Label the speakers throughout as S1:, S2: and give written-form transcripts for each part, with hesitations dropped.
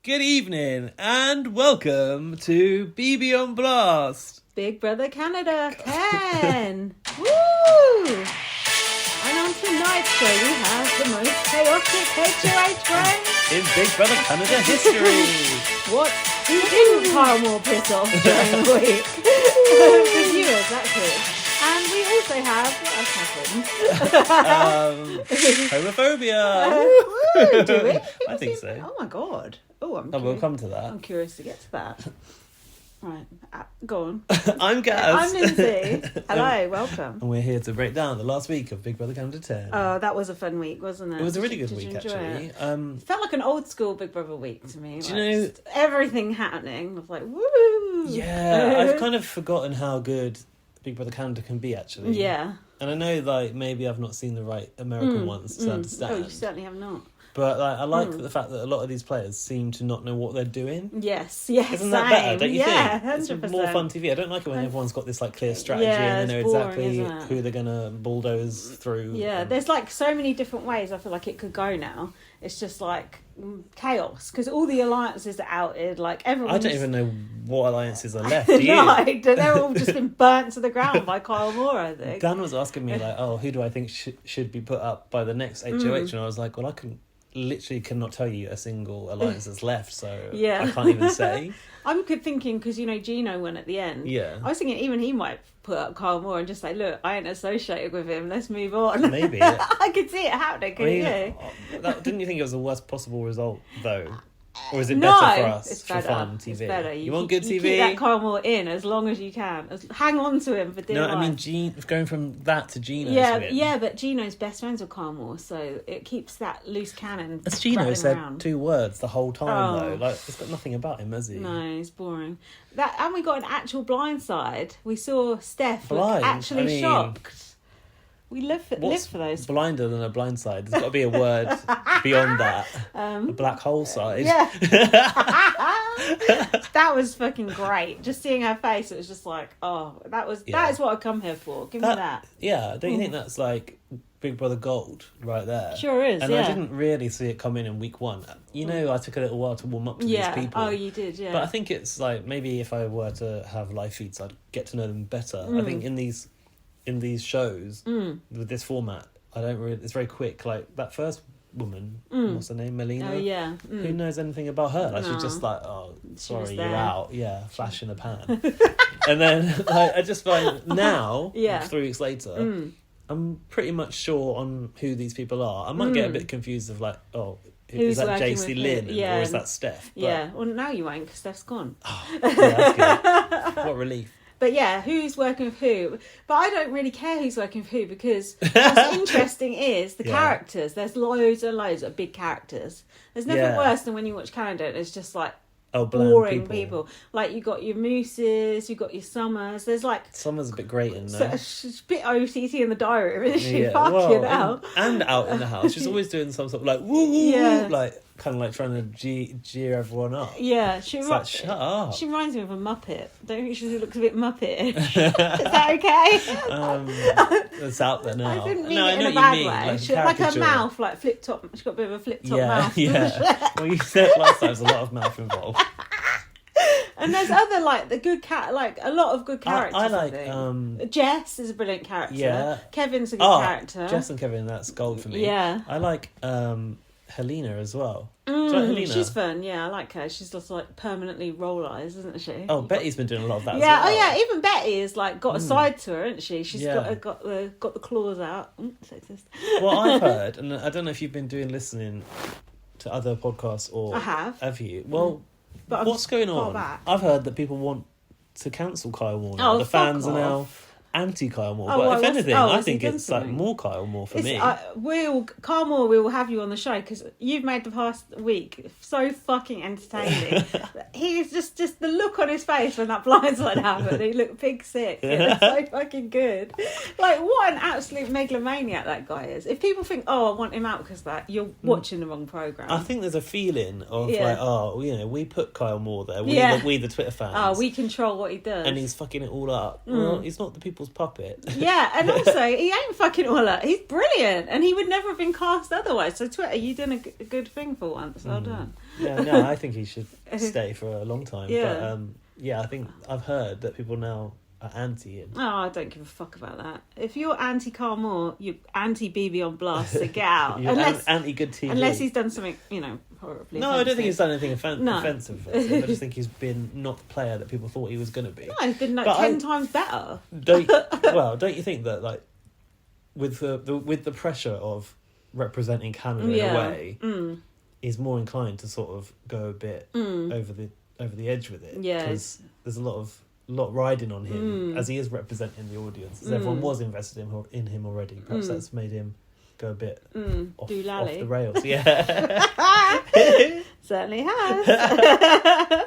S1: Good evening and welcome to BB on Blast.
S2: Big Brother Canada, Ken. Woo! And on tonight's show we have the most chaotic HOH round
S1: in Big Brother Canada history.
S2: What? Who didn't Kyle Moore piss off during the week? The viewers, that's it. And we also have, what else happened?
S1: Homophobia.
S2: Do we?
S1: I think so.
S2: Oh my god. Oh,
S1: we'll come to that.
S2: I'm curious to get to that. Right, go on.
S1: I'm Gaz.
S2: I'm Lindsay. Hello, welcome.
S1: And we're here to break down the last week of Big Brother Canada 10.
S2: Oh, that was a fun week, wasn't it?
S1: It was a really good week, actually.
S2: It felt like an old school Big Brother week to me.
S1: Do you know...
S2: Just everything happening. I was like, woo!
S1: Yeah, I've kind of forgotten how good Big Brother Canada can be, actually.
S2: Yeah.
S1: And I know, maybe I've not seen the right American ones to understand.
S2: Oh, you certainly have not.
S1: But I like the fact that a lot of these players seem to not know what they're doing.
S2: Yes,
S1: Isn't that better, don't you think?
S2: 100%.
S1: It's more fun TV. I don't like it when everyone's got this clear strategy and they know exactly who they're going to bulldoze through.
S2: Yeah, there's so many different ways I feel like it could go now. It's just chaos because all the alliances are outed. Everyone.
S1: I don't even know what alliances are left. Do you?
S2: No, they're all just been burnt to the ground by Kyle Moore, I think.
S1: Dan was asking me who do I think should be put up by the next HOH, and I was like, well, I cannot tell you a single alliance that's left, so I can't even say.
S2: I'm thinking because Gino went at the end.
S1: Yeah,
S2: I was thinking even he might put up Kyle Moore and just say, look, I ain't associated with him, let's move on.
S1: Maybe.
S2: I could see it happening, couldn't you?
S1: Didn't you think it was the worst possible result though? Or is it better for us?
S2: It's
S1: for
S2: better.
S1: fun TV?
S2: It's better.
S1: You want good TV?
S2: You keep that Kyle Moore in as long as you can. Hang on to him for dear life.
S1: No, I mean, going from that to Gino.
S2: Yeah, but Gino's best friends with Kyle Moore, so it keeps that loose cannon.
S1: As Gino said
S2: around.
S1: 2 words the whole time, though. It's got nothing about him, has he?
S2: No, it's boring. And we got an actual blindside. We saw Steph look actually shocked. We live for those.
S1: Blinder than a blindside? There's got to be a word beyond that. A black hole side.
S2: Yeah. That was fucking great. Just seeing her face, it was just that is what I come here for. Give me that.
S1: Yeah, don't you think that's Big Brother gold right there?
S2: Sure is,
S1: and I didn't really see it come in week 1. I took a little while to warm up to these people.
S2: Oh, you did, yeah.
S1: But I think it's maybe if I were to have live feeds, I'd get to know them better. I think in these shows with this format, it's very quick. That first woman, what's her name, Melina?
S2: Oh yeah.
S1: Who knows anything about her? She's just sorry, you're out. Yeah, flash in the pan. And then I just find now, 3 weeks later, I'm pretty much sure on who these people are. I might get a bit confused of is that JC Lynn or is that Steph?
S2: Well now you won't because Steph's gone.
S1: Oh, that's good. What relief.
S2: But yeah, who's working with who? But I don't really care who's working with who because what's interesting is the characters. There's loads and loads of big characters. There's nothing worse than when you watch Canada and it's just boring people. You got your Mooses, you got your Summers. There's
S1: Summer's a bit grating though.
S2: She's a bit OTT in the diary room, isn't she?
S1: And out in the house. She's always doing some sort of woo woo woo, kind of trying to jeer everyone up.
S2: Yeah,
S1: shut up.
S2: She reminds me of a Muppet. Don't you think she looks a bit Muppet-ish? Is that okay?
S1: It's out there now.
S2: I didn't mean it in a bad way. She like her mouth, flip top. She's got a bit of a flip top mouth.
S1: Yeah. Well, you said last time there's a lot of mouth involved.
S2: And there's other the good a lot of good characters. I think. Jess is a brilliant character. Yeah. Kevin's a good character.
S1: Jess and Kevin, that's gold for me.
S2: Yeah.
S1: I like Helena as well. Do you like Helena?
S2: She's fun, I like her. She's just permanently roll eyes, isn't she?
S1: Oh, Betty's been doing a lot of that as
S2: well.
S1: Oh
S2: yeah, even Betty is got a side to her, isn't she? She's got the claws out. Sexist.
S1: Well, I've heard, and I don't know if you've been listening to other podcasts or
S2: I have
S1: you? Well,
S2: but
S1: what's going on?
S2: Back.
S1: I've heard that people want to cancel Kyle Moore now. The fans are now anti-Kyle Moore. But if anything, I think it's more Kyle Moore for me.
S2: Kyle Moore, we will have you on the show because you've made the past week so fucking entertaining. He's just the look on his face when that blindside happened. He looked pig sick. It's so fucking good. What an absolute megalomaniac that guy is. If people think, I want him out because of that, you're watching the wrong programme.
S1: I think there's a feeling of we put Kyle Moore there. We the Twitter fans.
S2: We control what he does.
S1: And he's fucking it all up. Well, he's not the people's puppet.
S2: Yeah, and also he ain't fucking all up. He's brilliant, and he would never have been cast otherwise. So Twitter, you done a good thing for once. Well done.
S1: Yeah, no, I think he should stay for a long time.
S2: Yeah.
S1: But I think I've heard that people now are anti him.
S2: Oh, I don't give a fuck about that. If you're anti Carl Moore, you're anti BB on Blast, so get out.
S1: Anti good TV.
S2: Unless he's done something, horribly.
S1: No,
S2: offensive.
S1: I don't think he's done anything offensive. I just think he's been not the player that people thought he was going to be.
S2: No, he's been 10 times better.
S1: Don't you think that, like, with the pressure of representing Canada in a way, he's more inclined to sort of go a bit over the edge with it?
S2: Yeah,
S1: because there's a lot riding on him as he is representing the audience. As everyone was invested in him already. Perhaps that's made him go a bit off the rails. Yeah,
S2: certainly has.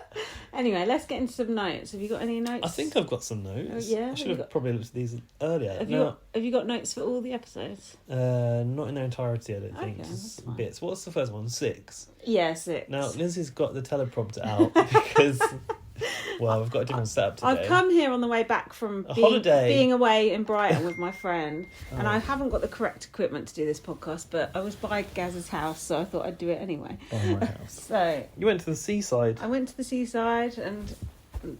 S2: Anyway, let's get into some notes. Have you got any notes?
S1: I think I've got some notes.
S2: Oh, yeah,
S1: I should have probably looked at these earlier.
S2: Have you got notes for all the episodes?
S1: Not in their entirety, I don't think.
S2: Okay,
S1: Just bits. What's the first one? 6.
S2: Yeah, 6.
S1: Now Lindsay's got the teleprompter out because. Well, I've got a different setup today.
S2: I've come here on the way back from being away in Brighton with my friend, and I haven't got the correct equipment to do this podcast, but I was by Gaz's house, so I thought I'd do it anyway.
S1: Oh, my house.
S2: So
S1: you went to the seaside.
S2: I went to the seaside and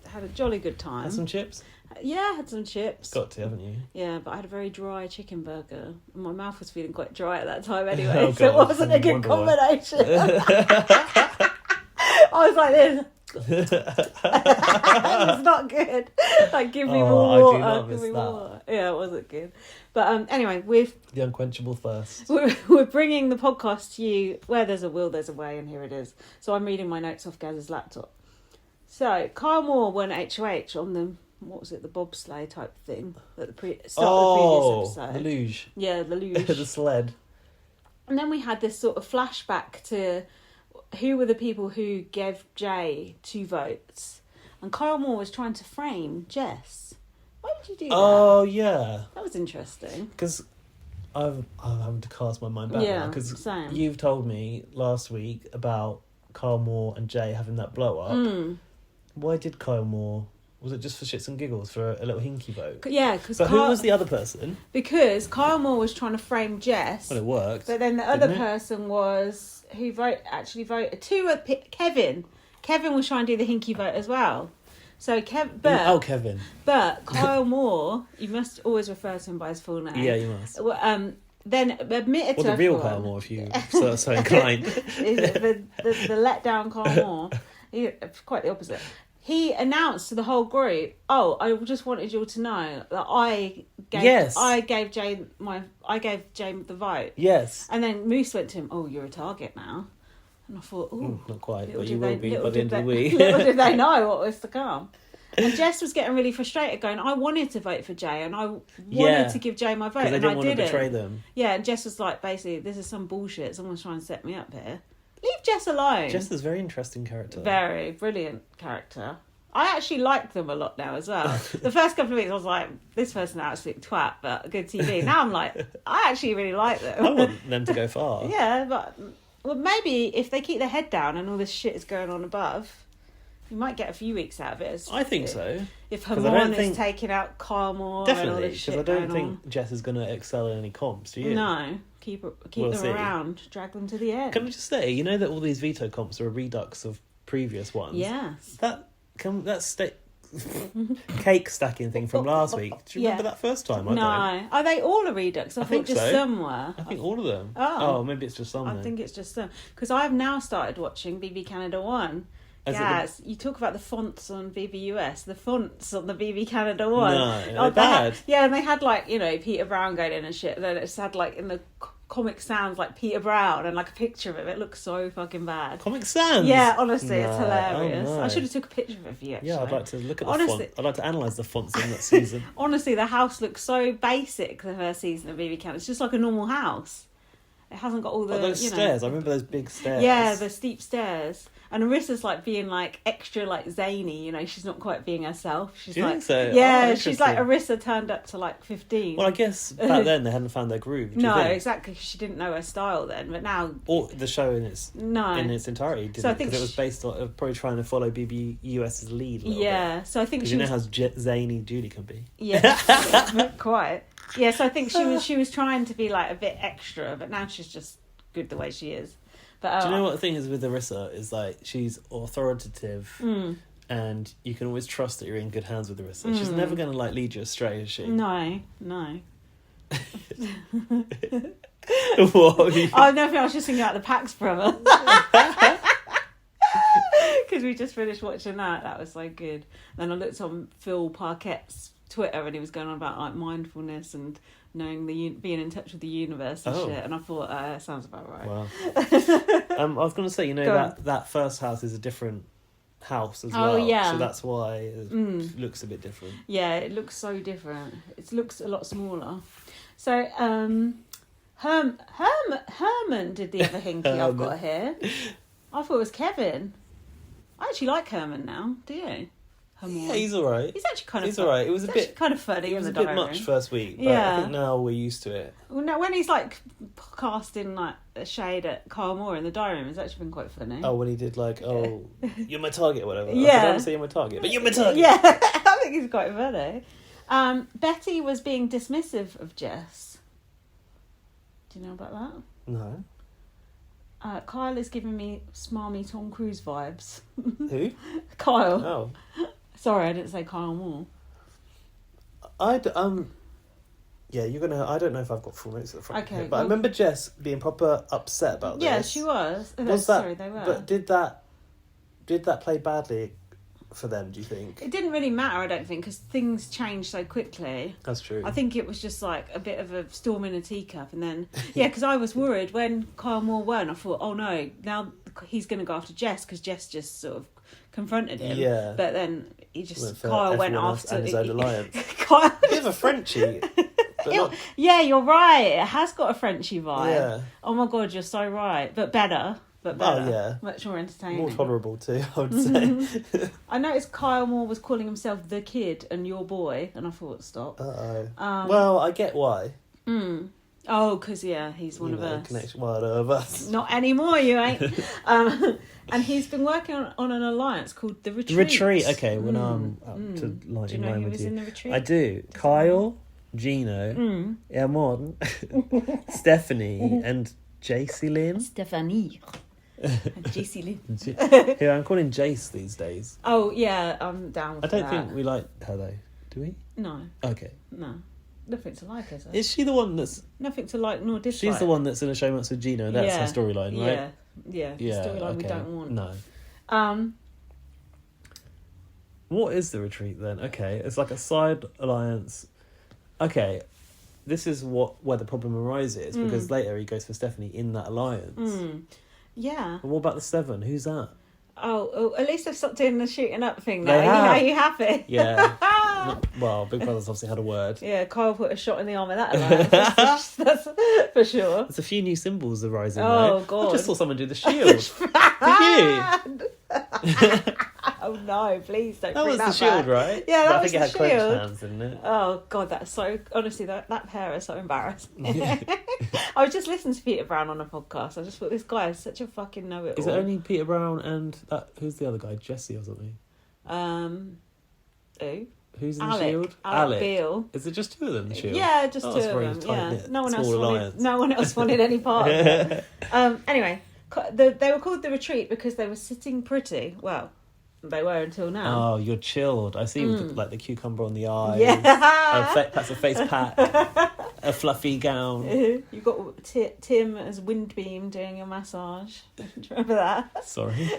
S2: had a jolly good time.
S1: Had some chips?
S2: Yeah, I had some chips.
S1: Got to, haven't you?
S2: Yeah, but I had a very dry chicken burger. And my mouth was feeling quite dry at that time anyway,
S1: Oh,
S2: so it
S1: God,
S2: wasn't a good combination. I was like this. It's not good. Like, give me more water.
S1: I do not miss that.
S2: Water. Yeah, it wasn't good. But anyway,
S1: the unquenchable thirst.
S2: We're bringing the podcast to you where there's a will, there's a way, and here it is. So I'm reading my notes off Gaz's laptop. So Kyle Moore won HOH on the the bobsleigh type thing at the start of the previous episode.
S1: The luge.
S2: Yeah, the luge.
S1: The sled.
S2: And then we had this sort of flashback to who were the people who gave Jay 2 votes. And Kyle Moore was trying to frame Jess. Why did you do that?
S1: Oh, yeah.
S2: That was interesting.
S1: Because I'm having to cast my mind back now. Because you've told me last week about Kyle Moore and Jay having that blow up. Why did Kyle Moore... Was it just for shits and giggles, for a little hinky vote?
S2: Yeah, because...
S1: But who was the other person?
S2: Because Kyle Moore was trying to frame Jess.
S1: Well, it worked.
S2: But then the other person was... Who actually voted... 2 were Kevin. Kevin was trying to do the hinky vote as well. So Kevin... But Kyle Moore... You must always refer to him by his full name.
S1: Yeah, you must.
S2: Then admitted to
S1: the real Kyle Moore, if you so inclined.
S2: the letdown Kyle Moore. Quite the opposite. He announced to the whole group, I just wanted you all to know that I gave Jay the vote.
S1: Yes.
S2: And then Moose went to him, you're a target now. And I thought,
S1: not quite, but you will be by the end of the week.
S2: Little did they know what was to come. And Jess was getting really frustrated, going, I wanted to vote for Jay, and I wanted to give Jay my vote, and I didn't.
S1: Want to betray them.
S2: Yeah, and Jess was like, basically, this is some bullshit. Someone's trying to set me up here. Leave Jess alone.
S1: Jess is a very interesting character.
S2: Very brilliant character. I actually like them a lot now as well. The first couple of weeks I was like, this person's an absolute twat, but good TV. Now I'm like, I actually really like them.
S1: I want them to go far.
S2: Yeah, but maybe if they keep their head down and all this shit is going on above, you might get a few weeks out of it.
S1: I think so.
S2: If Hermione is taking out Kyle Moore and all this shit
S1: because I don't think Jess is going to excel in any comps, do you?
S2: No. Keep them around, drag them to the end.
S1: Can I just say, you know that all these veto comps are a redux of previous ones?
S2: Yes.
S1: That's cake stacking thing from last week. Do you remember that first time?
S2: No. Are they all a redux? I think just
S1: so.
S2: some were.
S1: I think all of them.
S2: Oh,
S1: maybe it's just some.
S2: I think it's just some. Because I've now started watching BB Canada 1. Yes, you talk about the fonts on BBUS. The fonts on the BB Canada 1.
S1: No, they're bad.
S2: And they had Peter Brown going in and shit. And then it's had in the Comic Sans Peter Brown and a picture of him. It looks so fucking bad.
S1: Comic Sans?
S2: Yeah, honestly, it's hilarious.
S1: Oh, no.
S2: I should have took a picture of it for you, actually.
S1: Yeah, I'd like to look at the font. I'd like to analyse the fonts in that season.
S2: Honestly, the house looks so basic, the first season of BB Canada. It's just like a normal house. It hasn't got all the...
S1: those stairs. I remember those big stairs.
S2: Yeah, the steep stairs. And Arissa's being extra zany, she's not quite being herself. She's
S1: Do you think so?
S2: Yeah, she's Arissa turned up to 15.
S1: Well, I guess back then they hadn't found their groove.
S2: No, exactly, because she didn't know her style then. But now,
S1: or the show in its entirety didn't, because it was based on probably trying to follow BBUS's lead. A little bit.
S2: So I think
S1: she know how zany Julie can be.
S2: Yeah, quite. Yeah, so I think she was trying to be a bit extra, but now she's just good the way she is. But
S1: do you know what the thing is with Larissa is like she's authoritative, and you can always trust that you're in good hands with Larissa. She's never going to like lead you astray, is she?
S2: No.
S1: What?
S2: Oh no, I was just thinking about the Pax Brother. Because we just finished watching that. That was so good. Then I looked on Phil Parquet's Twitter and he was going on about like mindfulness and knowing being in touch with the universe and shit. And I thought, that sounds about right.
S1: Wow. I was going to say, that first house is a different house as well.
S2: Yeah.
S1: So that's why it looks a bit different.
S2: Yeah, it looks so different. It looks a lot smaller. So, Herman did the other hinky I've got here. I thought it was Kevin. I actually like Herman now. Do you? Herman.
S1: Yeah, he's all right.
S2: He's actually kind of.
S1: He's all right. It was a bit
S2: kind of funny.
S1: It was a bit much first week, but I think now we're used to it.
S2: Well, no, when he's like casting like a shade at Kyle Moore in the diary room, it's actually been quite funny.
S1: Oh, when he did like, you're my target, or whatever.
S2: Yeah.
S1: I don't say you're my target, but you're my target.
S2: Yeah, I think he's quite funny. Betty was being dismissive of Jess. Do you know about that?
S1: No.
S2: Kyle is giving me smarmy Tom Cruise vibes.
S1: Who?
S2: Kyle.
S1: Oh.
S2: Sorry, I didn't say Kyle Moore.
S1: Yeah, you're gonna. I don't know if I've got full notes at the front.
S2: Okay,
S1: here, but I remember Jess being proper upset about this.
S2: Yeah, she was.
S1: Sorry,
S2: they were.
S1: But did that play badly for them? Do you think?
S2: It didn't really matter, I don't think, because things changed so quickly.
S1: That's true.
S2: I think it was just like a bit of a storm in a teacup, and then because I was worried when Kyle Moore won. I thought, oh no, now he's going to go after Jess because Jess just sort of confronted him.
S1: Yeah.
S2: But then Kyle went after
S1: and his own alliance.
S2: Kyle.
S1: Bit of a Frenchie.
S2: Yeah, you're right. It has got a Frenchy vibe.
S1: Yeah.
S2: Oh my god, you're so right. But better.
S1: Oh yeah.
S2: Much more entertaining.
S1: More tolerable too, I would say.
S2: I noticed Kyle Moore was calling himself the kid and your boy, and I thought, stop.
S1: Well, I get why.
S2: Oh, because he's one of us.
S1: Connection, one of us.
S2: Not anymore, you ain't. And he's been working on an alliance called the Retreat.
S1: The Retreat. Okay, when I'm up to
S2: do you know who was in the Retreat?
S1: I do. Kyle, Gino, Hermon, Stephanie, and JC Lynn.
S2: Stephanie. JC Lynn.
S1: Who I'm calling Jace these days.
S2: Oh yeah, I'm down with that.
S1: I don't think we like her though. Do we?
S2: No.
S1: Okay.
S2: No. Nothing to like, is it?
S1: Is she the one that's...
S2: Nothing to like nor dislike.
S1: She's the one that's in a showmance with Gino. That's her storyline, right?
S2: Yeah. Storyline we don't want.
S1: No. What is the Retreat then? Okay, it's like a side alliance. Okay, this is where the problem arises, because later he goes for Stephanie in that alliance.
S2: Yeah.
S1: But what about the Seven? Who's that?
S2: Oh, at least they've stopped doing the shooting up thing now.
S1: They have.
S2: Are you happy?
S1: Yeah. Well, Big Brother's obviously had a word.
S2: Yeah, Kyle put a shot in the arm of that alliance. That's for sure.
S1: There's a few new symbols arising
S2: though.
S1: Oh,
S2: God.
S1: I just saw someone do the shield. Did you?
S2: Oh no, please don't
S1: that
S2: bring
S1: was
S2: that
S1: the shield,
S2: back.
S1: right?
S2: Yeah, that
S1: I
S2: was
S1: think
S2: the
S1: it had clenched
S2: shield.
S1: hands, didn't it?
S2: Oh god, that's so... Honestly, that pair is so embarrassing. I was just listening to Peter Brown on a podcast. I just thought, this guy is such a fucking know-it-all.
S1: Is it only Peter Brown and who's the other guy? Jesse or something?
S2: Who?
S1: Who's in the shield?
S2: Alec Beale.
S1: Is it just two of them in the shield?
S2: Yeah, just two of them. Yeah. No one else wanted any part of it. Anyway, they were called the Retreat because they were sitting pretty. Well, they were until now.
S1: Oh, you're chilled. I see with the cucumber on the eye.
S2: Yeah.
S1: That's a face pack. A fluffy gown.
S2: You got Tim as Windbeam doing a massage. Do you remember that?
S1: Sorry.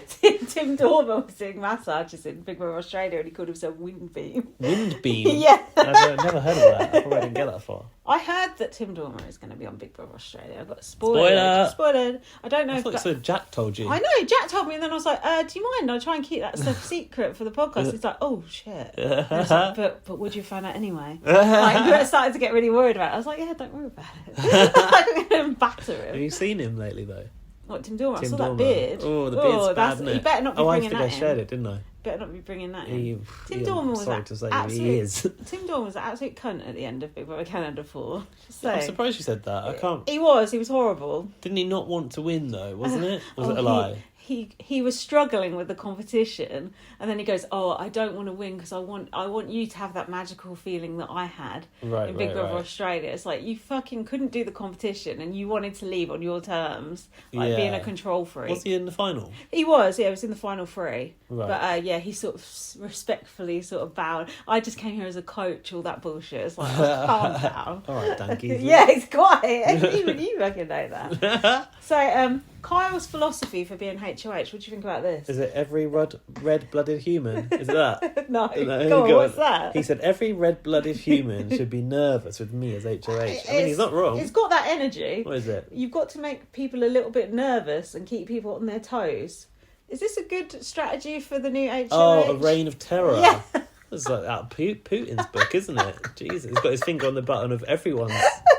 S2: Tim Dormer was doing massages in Big Brother Australia and he called himself Windbeam.
S1: Windbeam?
S2: Yeah.
S1: I've never heard of that. I probably didn't get that far.
S2: I heard that Tim Dormer is going to be on Big Brother Australia. I got spoiled. I don't know
S1: so Jack told you.
S2: I know, Jack told me and then I was like, do you mind? I'll try and keep that stuff secret for the podcast. He's like, oh shit. Like, but would you find out anyway? I started to get really worried about it. I was like, yeah, don't worry about it. I'm going to batter him.
S1: Have you seen him lately though?
S2: What, Tim Dormer? I saw that beard.
S1: Oh, the beard's bad, isn't it?
S2: He better not be bringing that in.
S1: I shared it, didn't I?
S2: Better not be bringing that in.
S1: Tim Dormer was
S2: Tim Dormer was an absolute cunt at the end of Big Brother Canada 4.
S1: I'm surprised you said that. I can't.
S2: He was horrible.
S1: Didn't he not want to win though? Wasn't it? Was it a lie?
S2: he was struggling with the competition, and then he goes, "Oh, I don't want to win because I want you to have that magical feeling that I had in Big Brother Australia." It's like, you fucking couldn't do the competition, and you wanted to leave on your terms, like being a control freak.
S1: Was he in the final?
S2: He was. Yeah, he was in the final 3.
S1: Right.
S2: But he sort of respectfully sort of bowed. I just came here as a coach. All that bullshit. It's like, calm down.
S1: All right, Danky.
S2: Yeah, it's quiet. Even you fucking know that. So, Kyle's philosophy for being HOH. What do you think about this?
S1: Is it every red-blooded human? Is it that?
S2: No. Go on, what's that?
S1: He said every red-blooded human should be nervous with me as HOH. I mean, he's not wrong.
S2: It's got that energy.
S1: What is it?
S2: You've got to make people a little bit nervous and keep people on their toes. Is this a good strategy for the new HOH?
S1: Oh, a reign of terror.
S2: Yeah.
S1: It's like that Putin's book, isn't it? Jesus, he's got his finger on the button of everyone's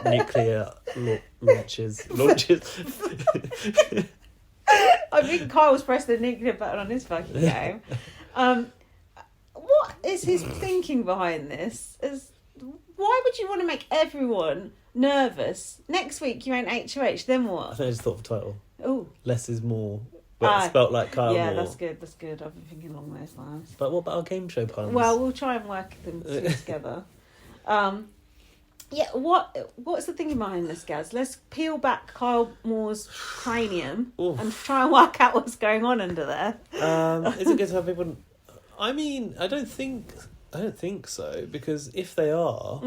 S1: nuclear launches.
S2: I think Kyle's pressed the nuclear button on his fucking game. What is his thinking behind this? Why would you want to make everyone nervous? Next week you ain't HOH, then what?
S1: I think I just thought of the title.
S2: Oh.
S1: Less is more. But it's spelt like Kyle
S2: Yeah,
S1: Moore.
S2: That's good. I've been thinking along those lines.
S1: But what about our game show puns?
S2: Well, we'll try and work them together. What's the thinking behind this, Gaz? Let's peel back Kyle Moore's cranium and try and work out what's going on under there.
S1: Is it good to have people? I mean, I don't think so, because if they are,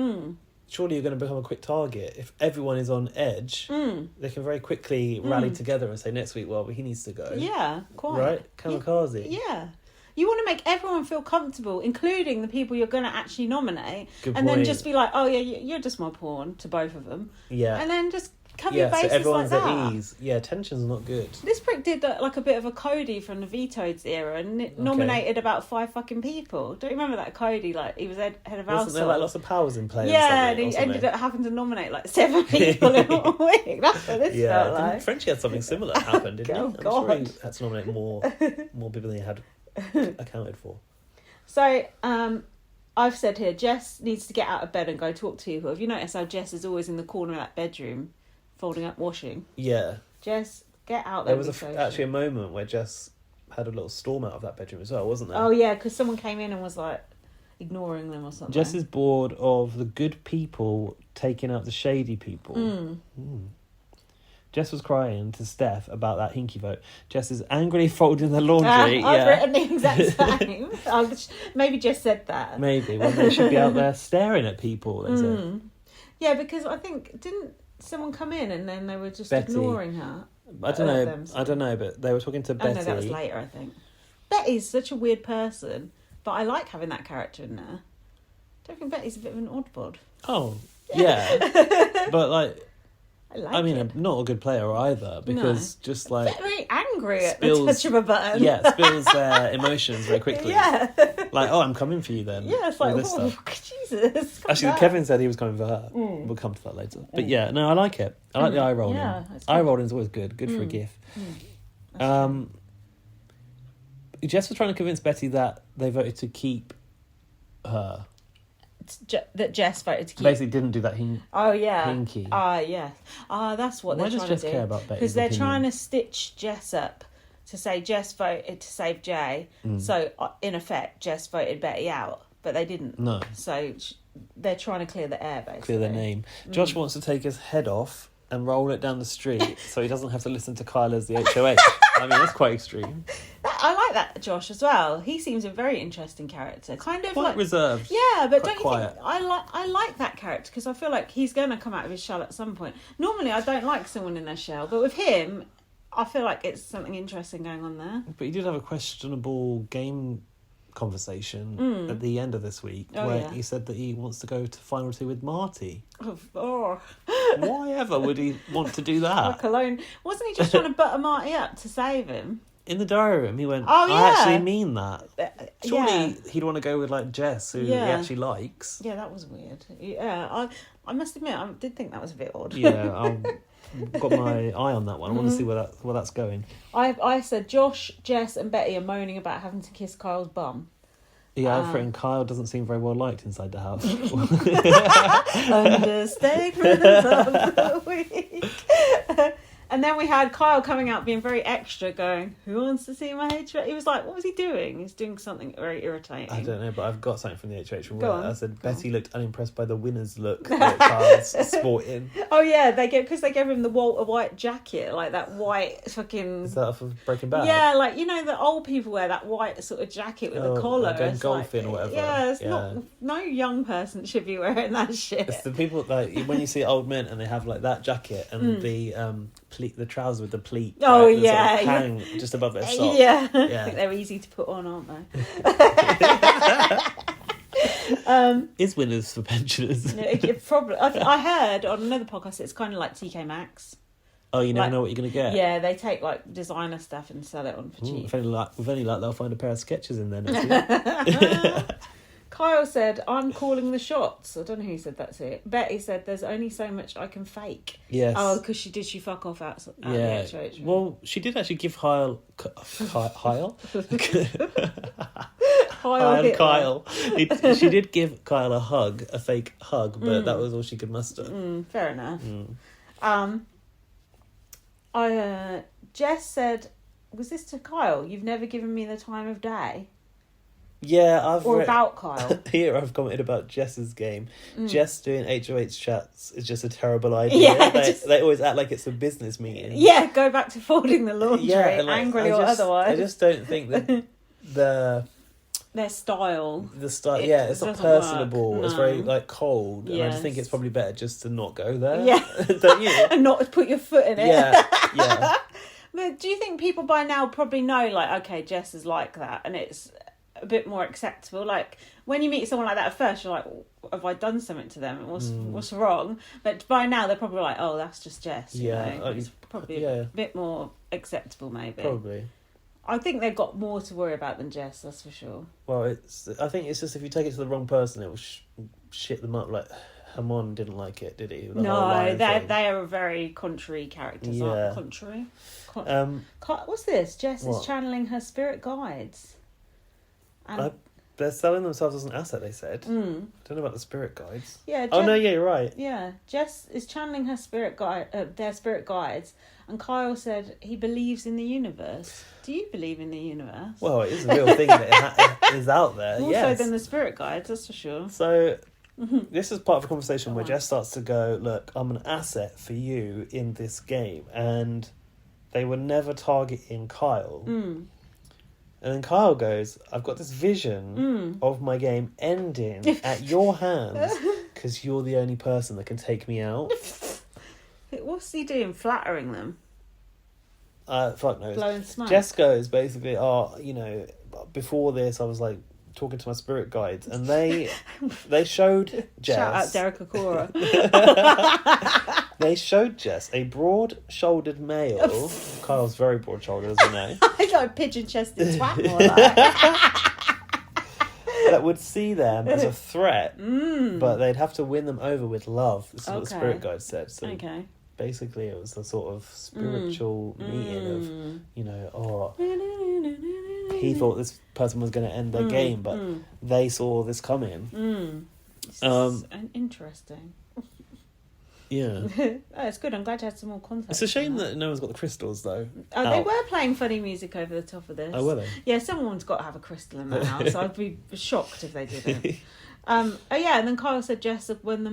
S1: surely you're going to become a quick target. If everyone is on edge, they can very quickly rally together and say next week, well, he needs to go.
S2: Yeah, quite.
S1: Right? Kamikaze.
S2: Yeah. You want to make everyone feel comfortable, including the people you're going to actually nominate.
S1: Good
S2: and
S1: point.
S2: then just be like, oh, yeah, you're just my pawn to both of them.
S1: Yeah.
S2: And then just cover your bases
S1: so everyone's
S2: like
S1: at
S2: that.
S1: ease. Yeah, tension's not good.
S2: This prick did like a bit of a Cody from the Vetoads era and nominated about 5 fucking people. Don't you remember that Cody? Like, he was head of house.
S1: Wasn't there like lots of powers in play?
S2: Yeah, and he ended up having to nominate like 7 people in 1 week. That's what this felt like.
S1: Frenchie had something similar happen, didn't he?
S2: Oh,
S1: I'm
S2: God.
S1: sure he had to nominate more people than he had accounted for.
S2: So, I've said here, Jess needs to get out of bed and go talk to people. Have you noticed how Jess is always in the corner of that bedroom, folding up washing?
S1: Yeah.
S2: Jess, get out there.
S1: There was actually a moment where Jess had a little storm out of that bedroom as well, wasn't there?
S2: Oh, yeah, because someone came in and was like ignoring them or something.
S1: Jess is bored of the good people taking out the shady people. Jess was crying to Steph about that hinky vote. Jess is angrily folding the laundry.
S2: I've written the exact same. Maybe Jess said that.
S1: Maybe. Well, they should be out there staring at people, they said.
S2: Yeah, because I think, didn't someone come in and then they were just
S1: Betty.
S2: ignoring her?
S1: I don't know, but they were talking to Betty.
S2: Oh, no, that was later, I think. Betty's such a weird person, but I like having that character in there. Don't think Betty's a bit of an oddbod.
S1: Oh, yeah. But, like...
S2: I
S1: mean, I'm not a good player either, because just like...
S2: Very angry at the touch of a button.
S1: Yeah, spills their emotions very quickly.
S2: Yeah.
S1: Like, oh, I'm coming for you then.
S2: Yeah, it's like, oh, Jesus.
S1: Actually, Kevin said he was coming for her. We'll come to that later. But yeah, no, I like it. I like the eye rolling.
S2: Yeah,
S1: eye rolling is always good. Good for a gif. Jess was trying to convince Betty that they voted to keep her.
S2: That Jess voted to keep.
S1: Basically didn't do that hinky.
S2: Yeah. That's what they're trying to do.
S1: Why does Jess care about Betty's
S2: Because they're
S1: opinion?
S2: trying to stitch Jess up to say Jess voted to save Jay. So, in effect, Jess voted Betty out. But they didn't.
S1: No.
S2: So, they're trying to clear the air, basically.
S1: Clear their name. Josh wants to take his head off and roll it down the street so he doesn't have to listen to Kyle as the HOH. I mean, that's quite extreme.
S2: I like that Josh as well. He seems a very interesting character. Kind of
S1: Quite
S2: like
S1: reserved.
S2: Yeah, but
S1: quite
S2: don't
S1: quiet.
S2: you think I like that character because I feel like he's going to come out of his shell at some point. Normally, I don't like someone in their shell, but with him, I feel like it's something interesting going on there.
S1: But he did have a questionable game conversation at the end of this week where he said that he wants to go to final 2 with Marty.
S2: Oh.
S1: Why ever would he want to do that?
S2: Like alone. Wasn't he just trying to butter Marty up to save him?
S1: In the diary room, he went,
S2: Oh, yeah.
S1: I actually mean that. Surely
S2: Yeah.
S1: he'd want to go with like Jess, who he actually likes.
S2: Yeah, that was weird. Yeah, I must admit, I did think that was a bit odd.
S1: Yeah, I've got my eye on that one. I want to see where that's going.
S2: I said Josh, Jess and Betty are moaning about having to kiss Kyle's bum.
S1: Yeah, I've written Kyle doesn't seem very well liked inside the house.
S2: Understatement of the week. And then we had Kyle coming out being very extra, going, "Who wants to see my HOH?" He was like, what was he doing? He's doing something very irritating.
S1: I don't know, but I've got something from the HOH from
S2: Go
S1: where
S2: on.
S1: I said Betty looked unimpressed by the winner's look that Kyle's sporting.
S2: Oh yeah, they gave him the Walter White jacket, like that white fucking.
S1: Is that off of Breaking Bad?
S2: Yeah, like you know the old people wear that white sort of jacket with a collar.
S1: Like going
S2: It's
S1: golfing
S2: like,
S1: or whatever.
S2: Yeah, it's not. No young person should be wearing that shit.
S1: It's the people like when you see old men and they have like that jacket and the trousers with the pleat.
S2: Oh
S1: right,
S2: yeah,
S1: sort of hang just above their sock.
S2: Yeah.
S1: Yeah.
S2: I think they're easy to put on, aren't they?
S1: Is winners for pensioners?
S2: Probably. I heard on another podcast it's kind of like TK Maxx.
S1: Oh, you never know what you're going to get.
S2: Yeah, they take like designer stuff and sell it on for cheap.
S1: With any luck, they'll find a pair of Skechers in there next year.
S2: Kyle said, "I'm calling the shots." I don't know who said that to it. Betty said, "There's only so much I can fake."
S1: Yes.
S2: Oh, because she fuck off out
S1: yeah.
S2: the HOH.
S1: Well, she did actually give Kyle. Kyle. She did give Kyle a hug, a fake hug, but that was all she could muster.
S2: Fair enough. Jess said, "Was this to Kyle? You've never given me the time of day."
S1: Yeah,
S2: about Kyle.
S1: Here I've commented about Jess's game. Jess doing HOH chats is just a terrible idea.
S2: Yeah,
S1: they always act like it's a business meeting.
S2: Yeah, go back to folding the laundry, angrily or otherwise.
S1: I just don't think that
S2: their style.
S1: The style, it's not personable.
S2: No.
S1: It's very like cold, and I just think
S2: Yes.
S1: it's probably better just to not go there.
S2: Yeah,
S1: don't you?
S2: And not put your foot in it.
S1: Yeah.
S2: But do you think people by now probably know, like, okay, Jess is like that, and it's a bit more acceptable? Like when you meet someone like that at first, you're like, have I done something to them? What's wrong? But by now they're probably like, oh, that's just Jess. It's probably a bit more acceptable, maybe.
S1: Probably.
S2: I think they've got more to worry about than Jess, that's for sure.
S1: Well, I think it's just if you take it to the wrong person, it will shit them up. Like Hamon didn't like it, did he?
S2: No, they are very contrary characters, aren't they? Contrary. What's this? Jess is channeling her spirit guides. And
S1: they're selling themselves as an asset, they said. Don't know about the spirit guides.
S2: Yeah.
S1: You're right.
S2: Yeah, Jess is channeling her their spirit guides, and Kyle said he believes in the universe. Do you believe in the universe? Well,
S1: it is a real thing that it is out there.
S2: More so than the spirit guides, that's for sure.
S1: So this is part of a conversation where Jess starts to go, look, I'm an asset for you in this game, and they were never targeting Kyle. And then Kyle goes, I've got this vision of my game ending at your hands because you're the only person that can take me out.
S2: What's he doing? Flattering them?
S1: Fuck knows.
S2: Blowing smoke?
S1: Jess goes, basically, before this I was like talking to my spirit guides, and they showed Jess...
S2: Shout out Derek Akora.
S1: They showed Jess a broad-shouldered male. Kyle's very broad-shouldered, as we know.
S2: I got a pigeon-chested twat more like.
S1: That would see them as a threat, but they'd have to win them over with love. This is what the spirit guide said. So basically it was a sort of spiritual meeting of, he thought this person was going to end their game, but they saw this coming.
S2: Interesting.
S1: Yeah.
S2: It's good. I'm glad you had some more context.
S1: It's a shame that no one's got the crystals, though.
S2: Oh, they were playing funny music over the top of this.
S1: Oh, were they?
S2: Yeah, someone's got to have a crystal in their house. I'd be shocked if they didn't. And then Kyle said Jess would win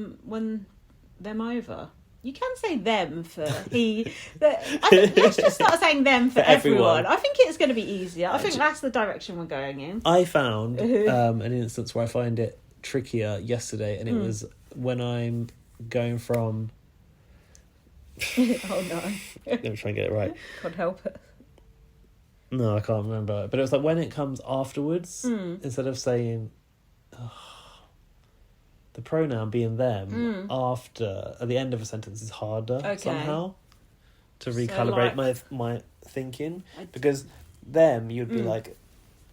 S2: them over. You can say them for he. I think let's just start saying them for everyone. I think it's going to be easier. I think that's the direction we're going in.
S1: I found an instance where I find it trickier yesterday, and it was when I'm going from...
S2: Oh no.
S1: Let me try and get it right.
S2: Can't help it.
S1: No, I can't remember. But it was like when it comes afterwards, instead of saying the pronoun being them after at the end of a sentence is harder somehow to recalibrate my thinking, because them you'd be like,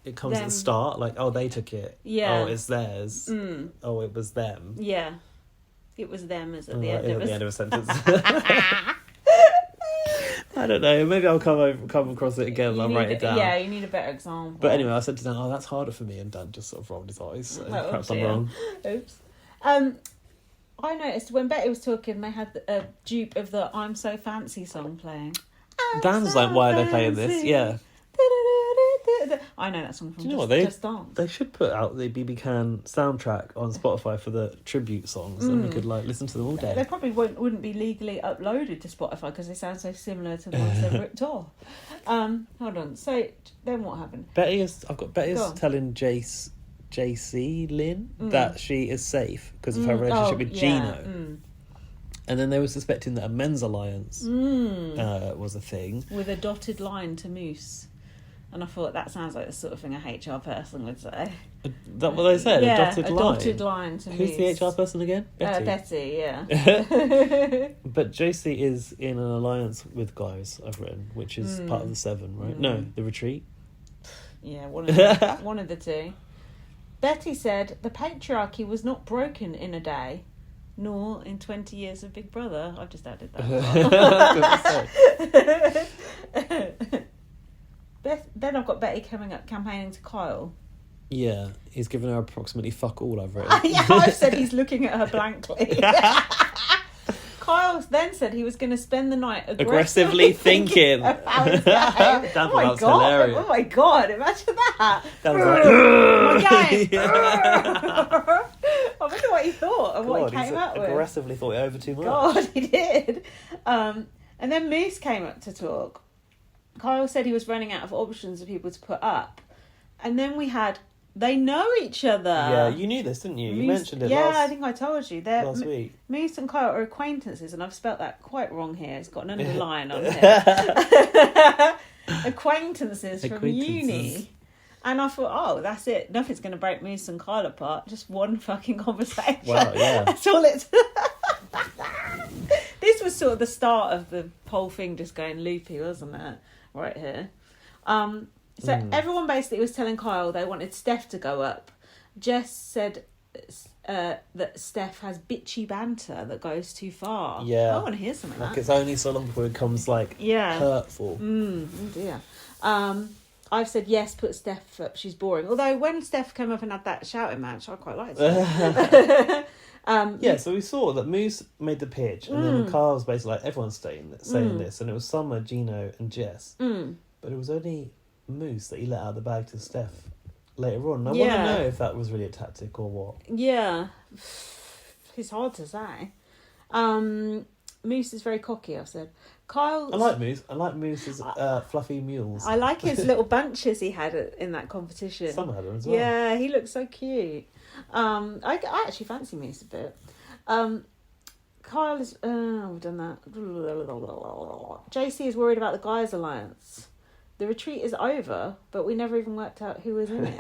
S1: it comes at the start, like, oh, they took it. Oh, it's theirs. Oh, it was them.
S2: Yeah. It was them as at the end of
S1: a sentence. I don't know. Maybe I'll come across it again and I'll write it down.
S2: Yeah, you need a better example.
S1: But anyway, I said to Dan, oh, that's harder for me. And Dan just sort of rolled his eyes. So perhaps I'm wrong.
S2: Oops. I noticed when Betty was talking, they had a dupe of the "I'm So Fancy" song playing.
S1: Dan's
S2: so
S1: like, why are they playing this? Yeah.
S2: I know that song from
S1: Just Dance. They should put out the BB Can soundtrack on Spotify for the tribute songs, and we could listen to them all day.
S2: They probably wouldn't be legally uploaded to Spotify because they sound so similar to the ones they've ripped off. Hold on. So then what happened?
S1: Betty is telling JC Lynn that she is safe because of her relationship with Gino. And then they were suspecting that a men's alliance was a thing. With
S2: a dotted line to Moose. And I thought that sounds like the sort of thing a HR person would say.
S1: That what they said?
S2: Yeah,
S1: a dotted line?
S2: Dotted line to
S1: Who's
S2: Moose.
S1: the HR person again? Betty.
S2: Betty, yeah.
S1: But JC is in an alliance with guys, I've written, which is part of the 7, right? No, the retreat.
S2: Yeah, one of the two. Betty said the patriarchy was not broken in a day, nor in 20 years of Big Brother. I've just added that. Then I've got Betty coming up campaigning to Kyle.
S1: Yeah, he's given her approximately fuck all, I've written.
S2: Yeah, I've said he's looking at her blankly. Kyle then said he was going to spend the night aggressively thinking about his game.
S1: Oh my god! Hilarious.
S2: Oh my god! Imagine that.
S1: That was like,
S2: my game. I wonder what he thought and what he came up with.
S1: Aggressively thought it over too much.
S2: God, he did. And then Moose came up to talk. Kyle said he was running out of options of people to put up. And then we had, they know each other.
S1: Yeah, you knew this, didn't you? You mentioned it
S2: I think I told you.
S1: Last week.
S2: Moose and Kyle are acquaintances, and I've spelt that quite wrong here. It's got an underline on here. Acquaintances from uni. And I thought, oh, that's it. Nothing's going to break Moose and Kyle apart. Just one fucking conversation.
S1: Wow, yeah.
S2: That's all it's... This was sort of the start of the whole thing just going loopy, wasn't it? Right here. Everyone basically was telling Kyle they wanted Steph to go up. Jess said that Steph has bitchy banter that goes too far.
S1: Yeah.
S2: I want to hear something like that.
S1: It's only so long before it becomes hurtful.
S2: Oh dear. I've said yes, put Steph up. She's boring. Although when Steph came up and had that shouting match, I quite liked it.
S1: So we saw that Moose made the pitch, and then Carl's basically like, everyone's saying this, and it was Summer, Gino, and Jess. But it was only Moose that he let out of the bag to Steph later on. And I want to know if that was really a tactic or what.
S2: Yeah, it's hard to say. Moose is very cocky, I've said. Kyle.
S1: I like Moose. I like Moose's fluffy mules.
S2: I like his little bunches he had in that competition.
S1: Some had them as well.
S2: Yeah, he looks so cute. I actually fancy Moose a bit. Kyle is... we've done that. JC is worried about the guys' alliance. The retreat is over, but we never even worked out who was in it.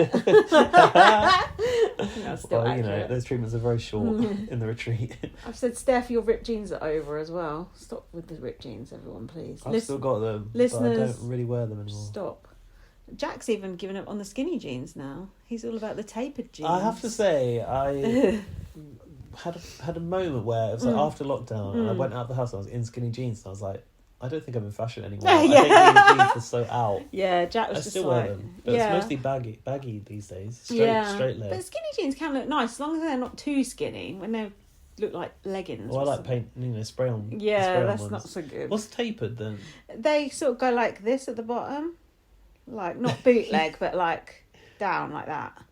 S1: Those treatments are very short in the retreat.
S2: I've said, Steph, your ripped jeans are over as well. Stop with the ripped jeans, everyone, please.
S1: I've still got them,
S2: listeners,
S1: but I don't really wear them anymore.
S2: Stop. Jack's even given up on the skinny jeans now. He's all about the tapered jeans.
S1: I have to say, I had a moment where it was like after lockdown, and I went out of the house and I was in skinny jeans, and I was like, I don't think I'm in fashion anymore. I think these jeans are so out.
S2: Yeah, Jack was
S1: I
S2: just
S1: still wear them, but it's mostly baggy these days. Straight leg.
S2: But skinny jeans can look nice as long as they're not too skinny. When they look like leggings.
S1: Well, I like paint, spray on.
S2: Yeah,
S1: spray on
S2: that's
S1: ones.
S2: not so good.
S1: What's tapered then?
S2: They sort of go like this at the bottom, like not bootleg, but like down like that.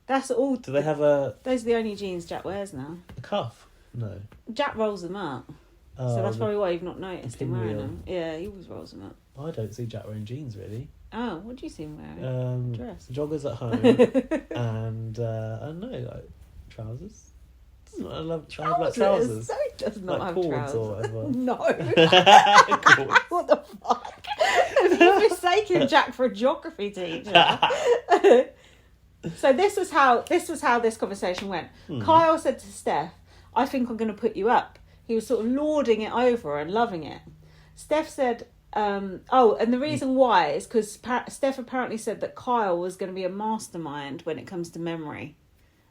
S2: That's all.
S1: Do they have a?
S2: Those are the only jeans Jack wears now.
S1: A cuff? No.
S2: Jack rolls them up. So that's probably why you've not noticed him wearing them. Yeah, he always rolls them up.
S1: I don't see Jack wearing jeans, really.
S2: Oh, what do you see him wearing? Dress.
S1: Joggers at home. And, I don't know, like, trousers. I love trousers.
S2: So he does not
S1: like
S2: have
S1: trousers. Or whatever.
S2: No. What the fuck? Have you mistaken Jack for a geography teacher? So this was how this conversation went. Kyle said to Steph, I think I'm going to put you up. He was sort of lording it over and loving it. Steph said, and the reason why is because Steph apparently said that Kyle was going to be a mastermind when it comes to memory.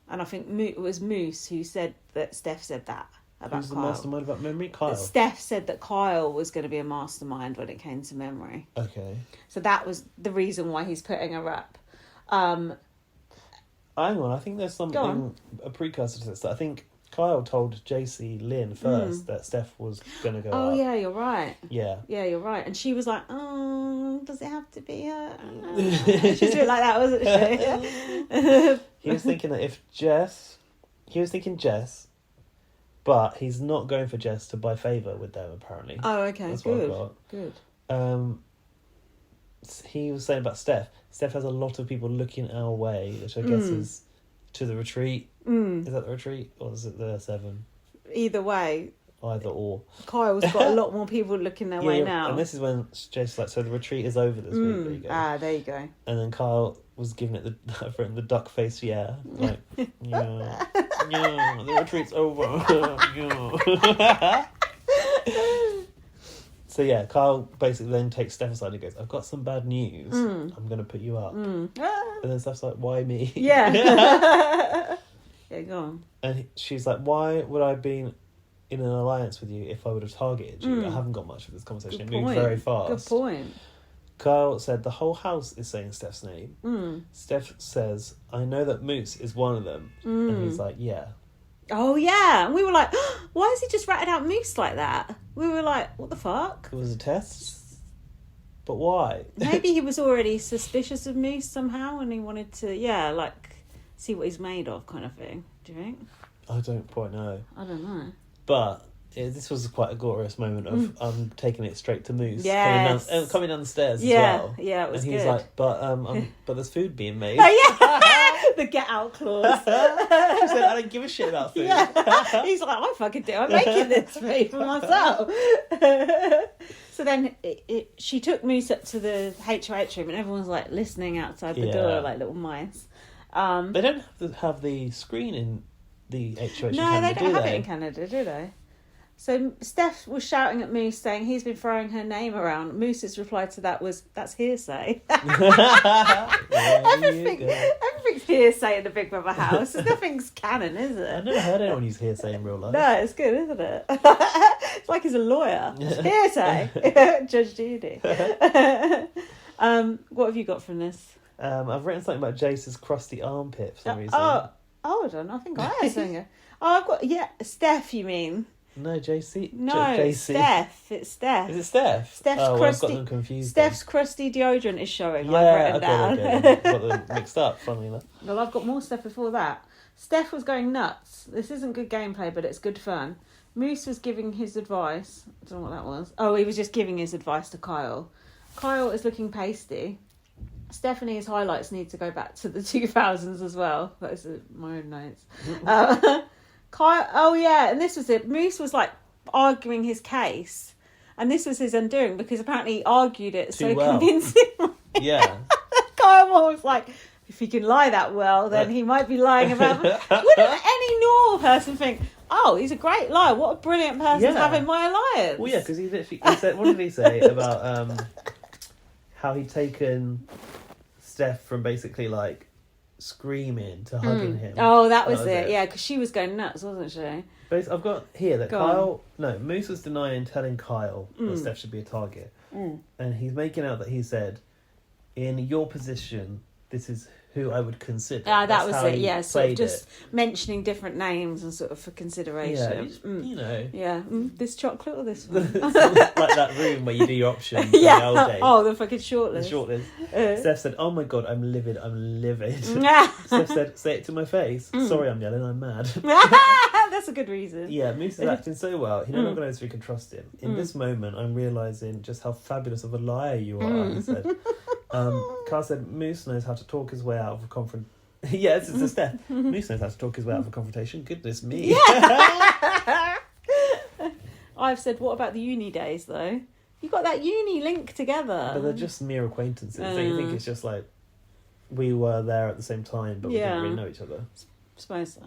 S2: And I think it was Moose who said that Steph said that about
S1: Who's
S2: Kyle.
S1: the mastermind about memory? Kyle.
S2: Steph said that Kyle was going to be a mastermind when it came to memory.
S1: Okay.
S2: So that was the reason why he's putting her up.
S1: Hang on, I think there's something, a precursor to this, that I think Kyle told JC Lynn first that Steph was going to go
S2: Oh,
S1: up.
S2: yeah, you're right.
S1: Yeah.
S2: Yeah, you're right. And she was like, oh, does it have to be her? She's a bit like that, wasn't she?
S1: He was thinking that if Jess... He was thinking Jess, but he's not going for Jess to buy favour with them, apparently.
S2: Oh, okay,
S1: That's
S2: good.
S1: what I got.
S2: Good.
S1: He was saying about Steph. Steph has a lot of people looking our way, which I guess is to the retreat. Is that the retreat, or is it the 7?
S2: Either way.
S1: Either or.
S2: Kyle's got a lot more people looking their way now.
S1: And this is when Jace's like, so the retreat is over this week. There you go.
S2: Ah, there you go.
S1: And then Kyle was giving it the duck face, yeah. Like, yeah, the retreat's over. Yeah. So yeah, Kyle basically then takes Steph aside and goes, I've got some bad news. I'm going to put you up. And then Steph's like, why me?
S2: Yeah. Yeah, go on.
S1: And she's like, why would I be in an alliance with you if I would have targeted you? I haven't got much of this conversation. It moved very fast.
S2: Good point.
S1: Kyle said the whole house is saying Steph's name. Steph says, I know that Moose is one of them. And he's like, yeah.
S2: Oh, yeah. And we were like, why has he just ratted out Moose like that? We were like, what the fuck?
S1: It was a test? But why?
S2: Maybe he was already suspicious of Moose somehow and he wanted to, see what he's made of kind of thing. Do you think?
S1: I don't quite know.
S2: I don't know.
S1: But this was quite a glorious moment of taking it straight to Moose.
S2: Yes.
S1: Coming down the stairs as
S2: Yeah,
S1: well.
S2: yeah, it was
S1: and
S2: good.
S1: he's like, but there's food being made.
S2: Oh, yeah. The get out clause.
S1: He said, I don't give a shit about food.
S2: Yeah. He's like, I fucking do. I'm making this food for myself. So then she took Moose up to the HOH room and everyone's like listening outside the door like little mice.
S1: They don't have the screen in the HOH in Canada,
S2: No, they don't have it in Canada, do they? So Steph was shouting at Moose saying he's been throwing her name around. Moose's reply to that was, that's hearsay. Everything's hearsay in the Big Brother house. Nothing's canon, is it?
S1: I've never heard anyone use hearsay in real life.
S2: No, it's good, isn't it? It's like he's a lawyer. Hearsay. Judge Judy. What have you got from this?
S1: I've written something about Jace's crusty armpit for some reason.
S2: Hold on. I think I had something. I've got... Yeah, Steph, you mean?
S1: No, JC.
S2: No,
S1: JC.
S2: Steph. It's Steph.
S1: Is it Steph?
S2: Steph's
S1: crusty.
S2: crusty.
S1: I've got them confused.
S2: Steph's crusty deodorant is showing.
S1: Yeah,
S2: I've written down.
S1: Okay. I've got them mixed up, funnily enough.
S2: Well, I've got more stuff before that. Steph was going nuts. This isn't good gameplay, but it's good fun. Moose was giving his advice. I don't know what that was. Oh, he was just giving his advice to Kyle. Kyle is looking pasty. Stephanie's highlights need to go back to the 2000s as well. Those are my own notes. Kyle, oh yeah, and this was it. Moose was like arguing his case, and this was his undoing because apparently he argued it so convincingly.
S1: Yeah.
S2: Kyle was like, if he can lie that well, then he might be lying about. Wouldn't any normal person think, oh, he's a great liar? What a brilliant person to have in my alliance.
S1: Well, yeah, because he said, what did he say about how he'd taken Steph from basically like screaming to hugging him.
S2: Oh, that was it. Yeah, because she was going nuts, wasn't she?
S1: But I've got here that Moose was denying telling Kyle that Steph should be a target. And he's making out that he said, in your position, this is who I would consider.
S2: That was it, yeah. So just mentioning different names and sort of for consideration.
S1: Yeah,
S2: Yeah, this chocolate or this one?
S1: Like that room where you do your options.
S2: Yeah.
S1: In the old days.
S2: Oh, the fucking shortlist.
S1: The shortlist. Steph said, oh my God, I'm livid. Steph said, say it to my face. Sorry, I'm yelling, I'm mad.
S2: That's a good reason.
S1: Yeah, Moose is acting so well. He no longer knows if he can trust him. In this moment, I'm realising just how fabulous of a liar you are, he said. Carl said, Moose knows how to talk his way out of a confrontation. Yeah, this is a Steph. Moose knows how to talk his way out of a confrontation. Goodness me.
S2: Yeah. I've said, what about the uni days, though? You got that uni link together.
S1: But they're just mere acquaintances. So you think it's just like, we were there at the same time, but we didn't really know each other.
S2: Suppose so.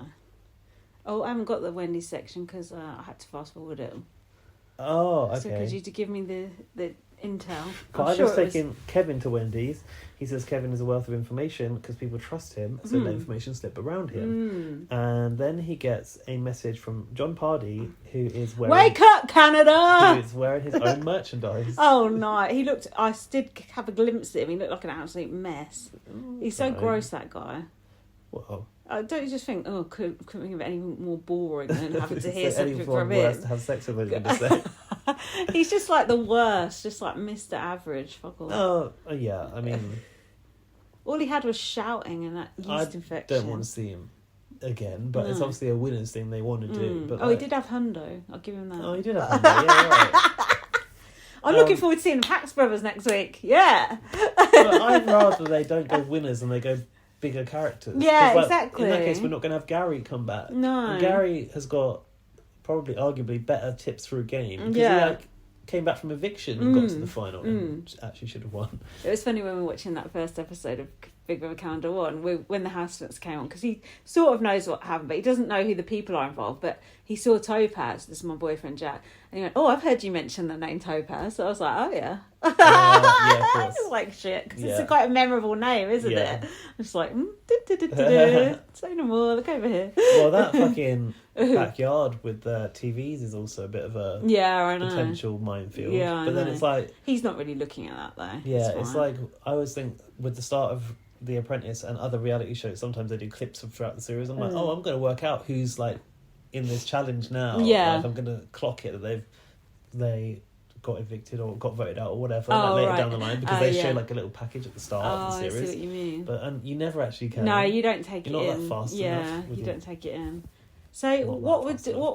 S2: Oh, I haven't got the Wendy's section because I had to fast forward it.
S1: Oh, okay.
S2: So could you give me the intel?
S1: I've just taken Kevin to Wendy's. He says Kevin is a wealth of information because people trust him, so let information slip around him. And then he gets a message from John Pardee, who is wearing...
S2: Wake up, Canada!
S1: Who is wearing his own merchandise.
S2: Oh, no. I did have a glimpse of him. He looked like an absolute mess. He's so gross, that guy.
S1: Well,
S2: Don't you just think, couldn't think of anything more boring than having to hear something
S1: anyone
S2: from
S1: worse
S2: him?
S1: to have sex with, you're going to say.
S2: He's just like the worst, just like Mr. Average. Fuck all.
S1: Oh, yeah, I mean...
S2: All he had was shouting and that yeast infection.
S1: I don't want to see him again, but it's obviously a winner's thing they want to do. But
S2: he did have hundo. I'll give him that.
S1: Oh, he did have hundo, yeah, right.
S2: I'm looking forward to seeing the Pax Brothers next week. Yeah.
S1: But I'd rather they don't go winners and they go bigger characters.
S2: Yeah, exactly.
S1: In that case, we're not going to have Gary come back.
S2: No.
S1: And Gary has got probably arguably better tips through a game.
S2: Yeah.
S1: He came back from eviction and got to the final and actually should have won.
S2: It was funny when we were watching that first episode of Big Brother Calendar 1 when the housemates came on, because he sort of knows what happened, but he doesn't know who the people are involved. But he saw Topaz, this is my boyfriend Jack, and he went, "Oh, I've heard you mention the name Topaz." So I was like, "Oh yeah."
S1: Yeah, of course.
S2: It's like shit, because it's quite a memorable name, isn't it? I'm just like, say no more, look over here.
S1: Well, that fucking backyard with the TVs is also a bit of a potential minefield.
S2: Yeah,
S1: but then it's like...
S2: He's not really looking at that, though.
S1: Yeah, it's like, I always think with the start of The Apprentice and other reality shows, sometimes they do clips of throughout the series. I'm like, I'm going to work out who's like in this challenge now.
S2: Yeah.
S1: Like, I'm going to clock it that they got evicted or got voted out or whatever later down the line, because they show like a little package at the start of the series.
S2: I see what you mean.
S1: But you never actually can.
S2: No, you don't take
S1: You're
S2: it in.
S1: not that fast enough.
S2: You don't take it in. So what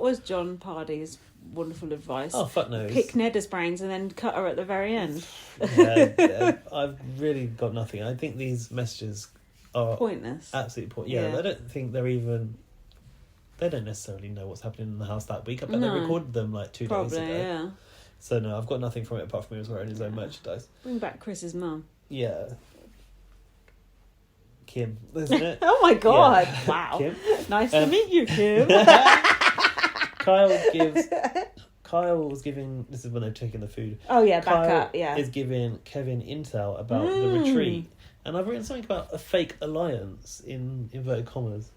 S2: was John Pardy's wonderful advice?
S1: Oh, fuck knows.
S2: Pick Neda's brains and then cut her at the very end.
S1: I've really got nothing. I think these messages are
S2: pointless.
S1: Absolutely pointless. Yeah, I don't think they're even... They don't necessarily know what's happening in the house that week. I bet they recorded them like 2 days ago.
S2: Yeah.
S1: So no, I've got nothing from it apart from he was wearing his own merchandise.
S2: Bring back Chris's mum.
S1: Yeah. Kim, isn't it?
S2: Oh my god!
S1: Yeah.
S2: Wow.
S1: Kim.
S2: Nice to meet you, Kim.
S1: Kyle was giving... This is when they're taking the food.
S2: Oh yeah,
S1: Kyle
S2: back up. Yeah.
S1: is giving Kevin intel about the retreat, and I've written something about a fake alliance in inverted commas.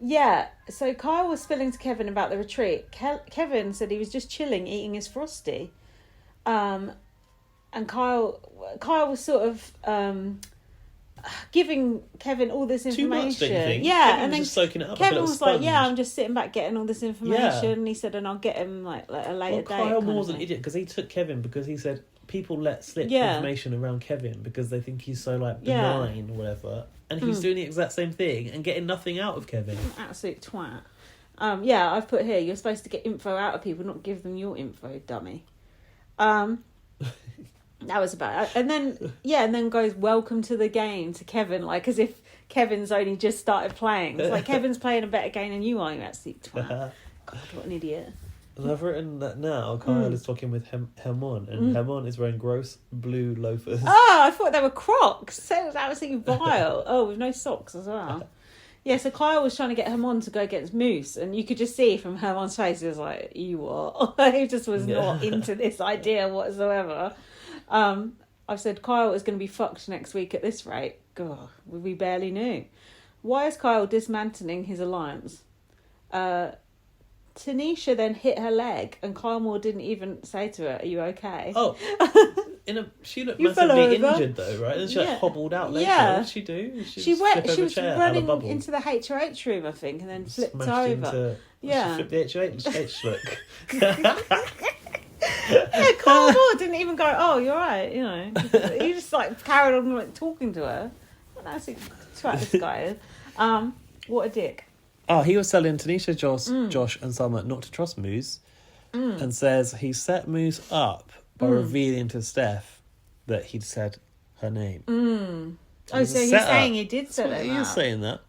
S2: Yeah, so Kyle was spilling to Kevin about the retreat. Kevin said he was just chilling, eating his Frosty. And Kyle was sort of giving Kevin all this information.
S1: Too much, don't you think?
S2: Yeah,
S1: Kevin
S2: and then
S1: was just soaking it up.
S2: Kevin was like, "Yeah, I'm just sitting back getting all this information." And he said, "And I'll get him like a later date."
S1: Kyle Moore's an idiot, because he took Kevin because he said people let slip information around Kevin because they think he's so like benign or whatever. And he's doing the exact same thing and getting nothing out of Kevin.
S2: Absolute twat. I've put here, you're supposed to get info out of people, not give them your info, dummy. That was about it. And then goes, "Welcome to the game," to Kevin, like as if Kevin's only just started playing. It's like, Kevin's playing a better game than you are, you absolute twat. God, what an idiot.
S1: And I've written that now Kyle is talking with Hermon, and Hermon is wearing gross blue loafers.
S2: Oh, I thought they were Crocs. So it was absolutely vile. Oh, with no socks as well. Yeah, so Kyle was trying to get Hermon to go against Moose, and you could just see from Hermon's face, he was like, "You what?" He just was not into this idea whatsoever. I've said Kyle is going to be fucked next week at this rate. God, we barely knew. Why is Kyle dismantling his alliance? Tanisha then hit her leg, and Kyle Moore didn't even say to her, "Are you okay?"
S1: Oh, she looked massively injured though, right? And she hobbled out later.
S2: Yeah.
S1: What did she do?
S2: She was running into the HOH room, I think, and then flipped over.
S1: She flipped the HOH look.
S2: Yeah, Kyle Moore didn't even go, "Oh, you're right," you know. He just like carried on like talking to her. That's twat this guy is. What a dick.
S1: Oh, he was telling Tanisha, Josh and Summer not to trust Moose, and says he set Moose up by revealing to Steph that he'd said her name.
S2: Oh, so he's saying he did set it up.
S1: He is saying that.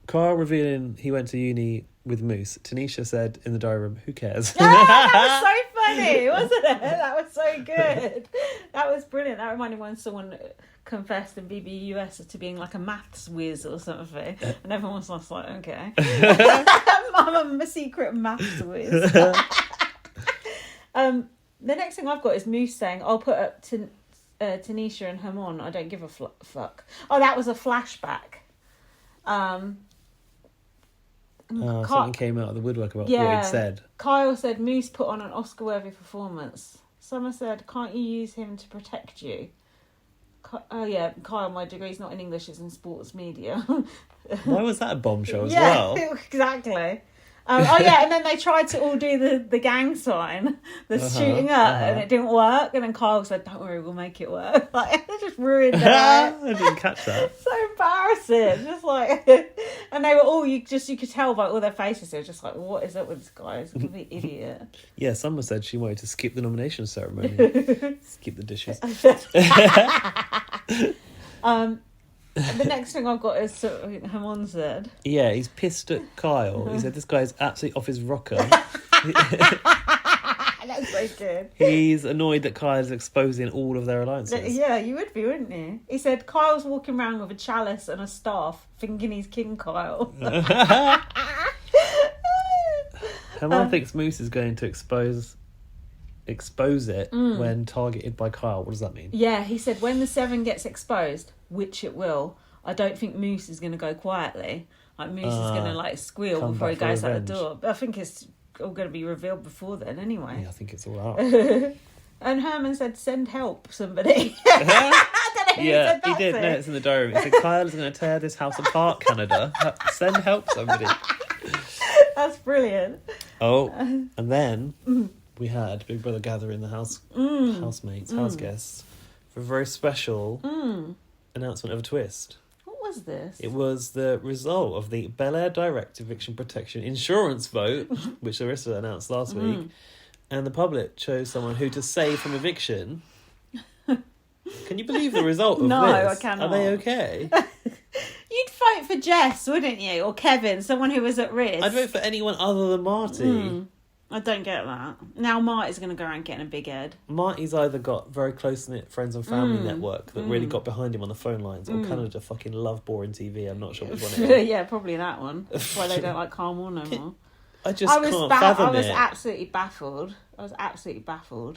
S1: Kyle revealing he went to uni with Moose. Tanisha said in the diary room, "Who cares?"
S2: That was so funny, wasn't it? That was so good. That was brilliant. That reminded me when someone confessed in BBUS to being like a maths whiz or something, and everyone was just like, "Okay, I'm a secret maths whiz." The next thing I've got is Moose saying, "I'll put up to Tanisha and Hermon. I don't give a fuck." Oh, that was a flashback.
S1: Something came out of the woodwork about what he'd said.
S2: Kyle said Moose put on an Oscar-worthy performance. Summer said, "Can't you use him to protect you?" Kyle, my degree's not in English, it's in sports media.
S1: Why was that a bombshell as well?
S2: Yeah, exactly. And then they tried to all do the gang sign, the shooting up, and it didn't work. And then Kyle said, "Don't worry, we'll make it work." Like, they just ruined it.
S1: I didn't catch that.
S2: So embarrassing. Just like, and they were all, you could tell by all their faces, they were just like, what is up with this guy? He's a complete idiot.
S1: Yeah, someone said she wanted to skip the nomination ceremony. Skip the dishes.
S2: The next thing I've got is Herman said.
S1: Yeah, he's pissed at Kyle. He said this guy's absolutely off his rocker.
S2: That's so good.
S1: He's annoyed that Kyle's exposing all of their alliances.
S2: Yeah, you would be, wouldn't you? He said Kyle's walking around with a chalice and a staff, thinking he's King Kyle.
S1: Herman thinks Moose is going to expose it when targeted by Kyle. What does that mean?
S2: Yeah, he said when the 7 gets exposed, which it will, I don't think Moose is going to go quietly. Like, Moose is going to, like, squeal before he goes out the door. But I think it's all going to be revealed before then anyway.
S1: Yeah, I think it's all out.
S2: And Herman said, send help, somebody. I don't know who said that.
S1: He did. No, it's in the diary. He said, Kyle is going to tear this house apart, Canada. Send help, somebody.
S2: That's brilliant.
S1: Oh, and then we had Big Brother gathering the housemates, house guests, for a very special announcement of a twist.
S2: What was this?
S1: It was the result of the Bel Air Direct Eviction Protection Insurance vote, which Larissa announced last week, and the public chose someone who to save from eviction. Can you believe the result of
S2: no,
S1: this?
S2: No, I cannot.
S1: Are they okay?
S2: You'd vote for Jess, wouldn't you? Or Kevin, someone who was at risk.
S1: I'd vote for anyone other than Marty.
S2: I don't get that. Now Marty's going to go around getting a big head.
S1: Marty's either got very close-knit friends and family network that really got behind him on the phone lines, or Canada fucking love boring TV. I'm not sure which one it is.
S2: Yeah, probably that one. That's why they don't like Kyle Moore no more.
S1: I just can't fathom it.
S2: I was absolutely baffled.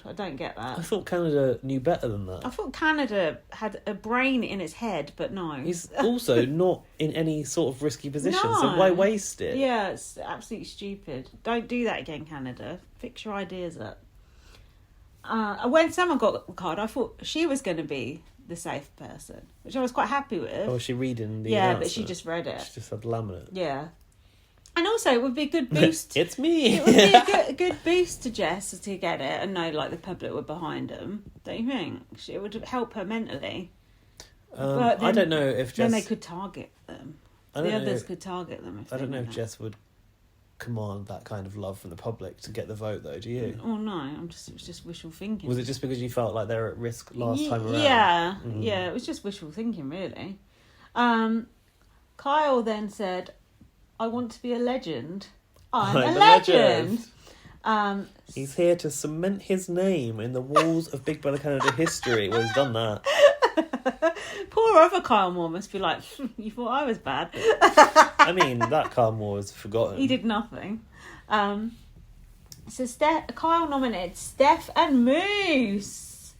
S2: I don't get that.
S1: I thought Canada knew better than that.
S2: I thought Canada had a brain in its head, but no.
S1: He's also not in any sort of risky position,
S2: No.
S1: so why waste it?
S2: Yeah, it's absolutely stupid. Don't do that again, Canada. Fix your ideas up. When someone got the card, I thought she was going to be the safe person, which I was quite happy with.
S1: Oh, was she reading the
S2: Yeah,
S1: announcement?
S2: but she just read it.
S1: She just had the laminate.
S2: Yeah. And also, it would be a good boost.
S1: It's me.
S2: It would be a good boost to Jess to get it and know, like, the public were behind them. Don't you think? It would help her mentally. But then,
S1: I don't know if Jess...
S2: Then they could target them. The others could target them.
S1: I don't know if Jess would command that kind of love from the public to get the vote, though, do you?
S2: Oh, no. It was just wishful thinking.
S1: Was it just because you felt like they were at risk last time around?
S2: Yeah. It was just wishful thinking, really. Kyle then said, I want to be a legend. I'm a legend.
S1: He's here to cement his name in the walls of Big Brother Canada history. Well, he's done that.
S2: Poor other Kyle Moore must be like, you thought I was bad.
S1: I mean, that Kyle Moore was forgotten.
S2: He did nothing. So Kyle nominated Steph and Moose.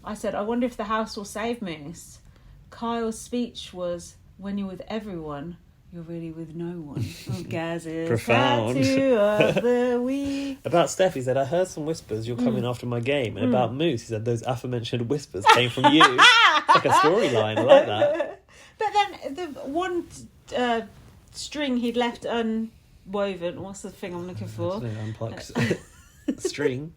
S2: I said, I wonder if the house will save Moose. Kyle's speech was, when you're with everyone, you're really with no one. Oh, Gaz's
S1: profound.
S2: Tattoo of the week.
S1: About Steph, he said, I heard some whispers, you're coming after my game. And about Moose, he said, those aforementioned whispers came from you. It's like a storyline, I like that.
S2: But then the one string he'd left unwoven, what's the thing I'm looking for?
S1: Unplugged. String.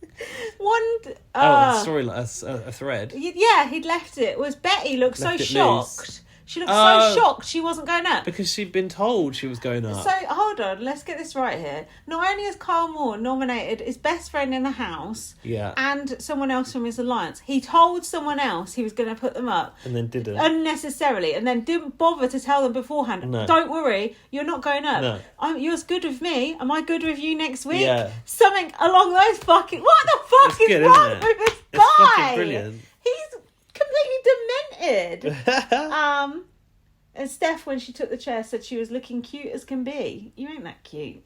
S2: Storyline,
S1: a thread.
S2: Yeah, he'd left it. Was Betty looked so shocked.
S1: Loose.
S2: She looked so shocked she wasn't going up.
S1: Because she'd been told she was going up.
S2: So, hold on, let's get this right here. Not only is Kyle Moore nominated his best friend in the house and someone else from his alliance, he told someone else he was going to put them up.
S1: And then didn't.
S2: Unnecessarily. And then didn't bother to tell them beforehand.
S1: No.
S2: Don't worry, you're not going up.
S1: No.
S2: You're good with me. Am I good with you next week?
S1: Yeah.
S2: Something along those fucking... What the fuck is
S1: good,
S2: wrong
S1: isn't it?
S2: with this guy?
S1: It's fucking brilliant.
S2: He's completely demented. And Steph, when she took the chair, said she was looking cute as can be. You ain't that cute.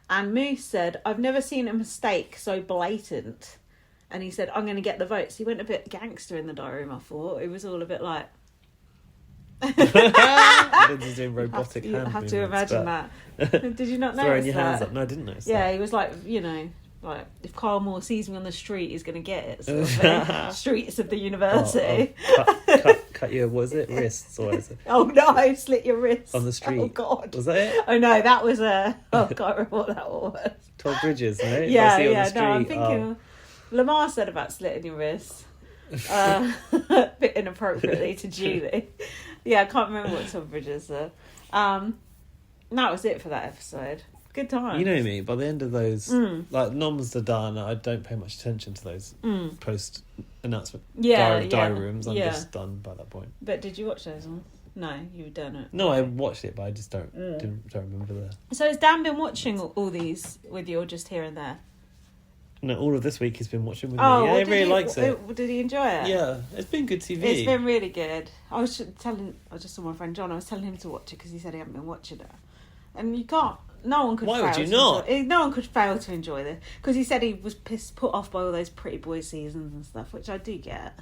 S2: And Moose said, I've never seen a mistake so blatant. And he said, I'm going to get the votes. He went a bit gangster in the diary room, I thought. It was all a bit like...
S1: Lindsay's doing robotic hand
S2: You have to imagine that. Did you not notice
S1: throwing your
S2: that?
S1: hands up. No, I didn't notice that.
S2: Yeah, he was like, Like, if Kyle Moore sees me on the street, he's going to get it. Sort of thing. Streets of the university.
S1: Cut your, what is it? Wrists, or is it?
S2: Oh no, slit your wrists.
S1: On the street.
S2: Oh God.
S1: Was that it?
S2: Oh no, that was I can't remember what that was.
S1: 12 Bridges, no?
S2: Yeah. No, I'm thinking Lamar said about slitting your wrists. A bit inappropriately to Julie. Yeah, I can't remember what 12 Bridges are. That was it for that episode. Good time.
S1: You know me, by the end of those, like, noms are done, I don't pay much attention to those post-announcement diary rooms. I'm just done by that point.
S2: But did you watch those ones? No, you've done it.
S1: No, I watched it, but I just don't remember the...
S2: So has Dan been watching all these with you, or just here and there?
S1: No, all of this week he's been watching with me. Yeah, he really likes it.
S2: Did he enjoy it?
S1: Yeah, it's been good TV.
S2: It's been really good. I just saw my friend John, I was telling him to watch it because he said he hadn't been watching it. And you can't... No one could.
S1: Why would you not?
S2: No one could fail to enjoy this, because he said he was put off by all those Pretty Boy seasons and stuff, which I do get.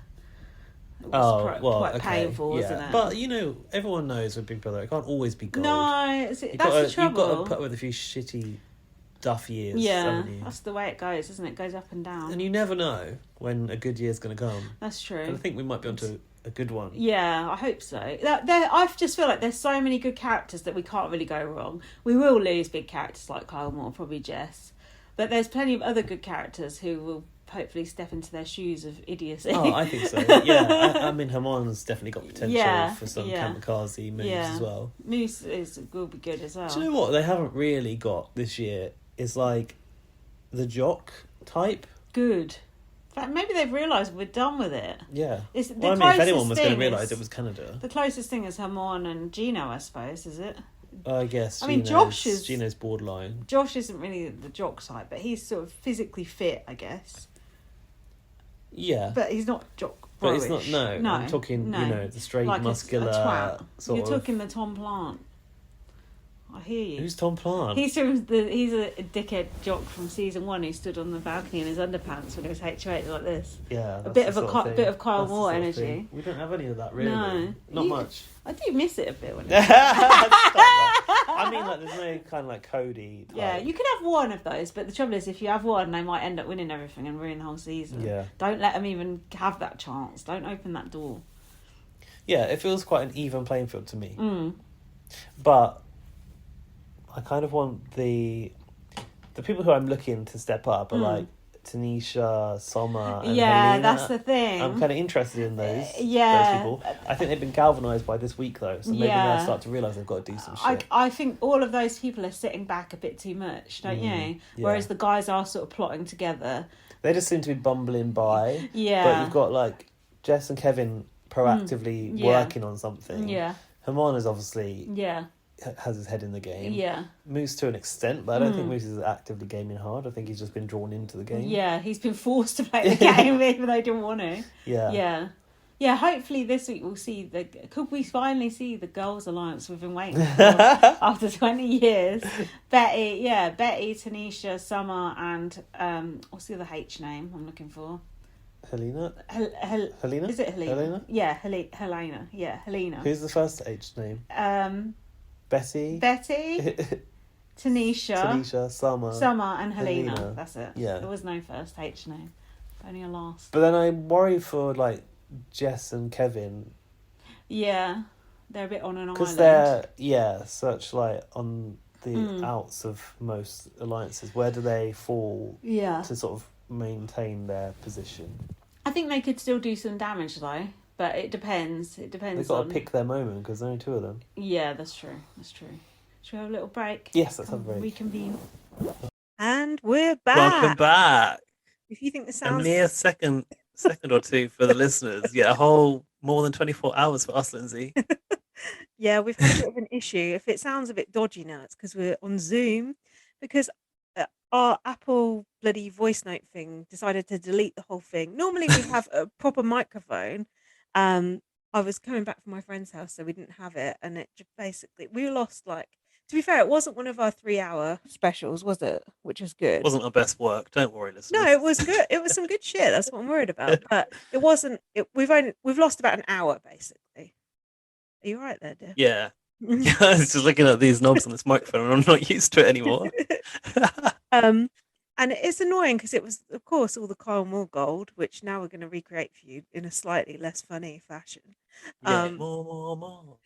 S2: It was quite painful, wasn't it?
S1: But everyone knows with Big Brother, it can't always be gold.
S2: No, that's the trouble.
S1: You've got to put up with a few shitty, duff years.
S2: Yeah, that's the way it goes, isn't it? It goes up and down,
S1: and you never know when a good year's going to come.
S2: That's true.
S1: And I think we might be onto a good one.
S2: Yeah, I hope so. I just feel like there's so many good characters that we can't really go wrong. We will lose big characters like Kyle Moore, probably Jess, but there's plenty of other good characters who will hopefully step into their shoes of idiocy.
S1: Oh, I think so. Yeah, I mean, Hermione's definitely got potential for some kamikaze moves as well.
S2: Moose will be good as well.
S1: Do you know what they haven't really got this year? Is like the jock type.
S2: Good. In fact, maybe they've realised we're done with it.
S1: Yeah. If anyone was going to realise, it was Canada.
S2: The closest thing is Hermione and Gino, I suppose, is it?
S1: I guess. Gino's borderline.
S2: Josh isn't really the jock type, but he's sort of physically fit, I guess.
S1: Yeah.
S2: But he's not jock.
S1: But he's not. No. I'm talking. The straight, like muscular.
S2: A twat.
S1: Sort
S2: You're talking the Tom Plant. I hear you.
S1: Who's Tom Plant?
S2: He's a dickhead jock from season 1 who stood on the balcony in his underpants when it was HOH like this.
S1: Yeah,
S2: a bit of Kyle Moore energy.
S1: We don't have any of that really.
S2: No,
S1: not much.
S2: I do miss it a bit when
S1: I mean, like, there's no kind of like Cody type.
S2: Yeah, you can have one of those, but the trouble is, if you have one, they might end up winning everything and ruin the whole season.
S1: Yeah.
S2: Don't let them even have that chance. Don't open that door.
S1: Yeah, it feels quite an even playing field to me. But I kind of want the people who I'm looking to step up are like Tanisha, Soma, and Helena.
S2: That's the thing.
S1: I'm kind of interested in those people. I think they've been galvanised by this week though, so maybe they'll start to realise they've got to do some shit.
S2: I think all of those people are sitting back a bit too much, don't you? Yeah. Whereas the guys are sort of plotting together.
S1: They just seem to be bumbling by. Yeah. But you've got like Jess and Kevin proactively working on something. Yeah. Hermione's obviously has his head in the game. Yeah. Moose to an extent, but I don't think Moose is actively gaming hard. I think he's just been drawn into the game.
S2: Yeah, he's been forced to play the game even though he didn't want to.
S1: Yeah.
S2: Yeah. Yeah, hopefully this week we'll see could we finally see the girls' alliance we've been waiting for after 20 years. Betty, Tanisha, Summer, and what's the other H name I'm looking for?
S1: Helena?
S2: Helena? Is it Helena?
S1: Helena?
S2: Yeah, Helena. Yeah, Helena.
S1: Who's the first H name? Betty, Tanisha, Summer,
S2: and Helena. That's it. Yeah. There was no first H name, only a last.
S1: But then I worry for like Jess and Kevin.
S2: Yeah, they're a bit on an island.
S1: Because they're such like on the outs of most alliances. Where do they fall? Yeah. To sort of maintain their position.
S2: I think they could still do some damage though. But it depends. They've
S1: got to pick their moment because there are only 2 of them.
S2: Yeah, that's true. Should we have a little break?
S1: Yes, let's have a break.
S2: Reconvene. And we're back.
S1: Welcome back.
S2: If you think this sounds...
S1: A mere second or two for the listeners. Yeah, a whole more than 24 hours for us, Lindsay.
S2: Yeah, we've had a bit of an issue. If it sounds a bit dodgy now, it's because we're on Zoom. Because our Apple bloody voice note thing decided to delete the whole thing. Normally we have a proper microphone. I was coming back from my friend's house, so we didn't have it, and it just basically we lost to be fair, it wasn't one of our 3-hour specials, was it? Which was good.
S1: It wasn't our best work. Don't worry, listeners.
S2: No, it was good. It was some good shit. That's what I'm worried about. But it wasn't. We've lost about an hour basically. Are you right there, dear?
S1: Yeah. I was just looking at these knobs on this microphone, and I'm not used to it anymore.
S2: And it's annoying because it was, of course, all the Kyle Moore gold, which now we're going to recreate for you in a slightly less funny fashion.
S1: Yeah, more.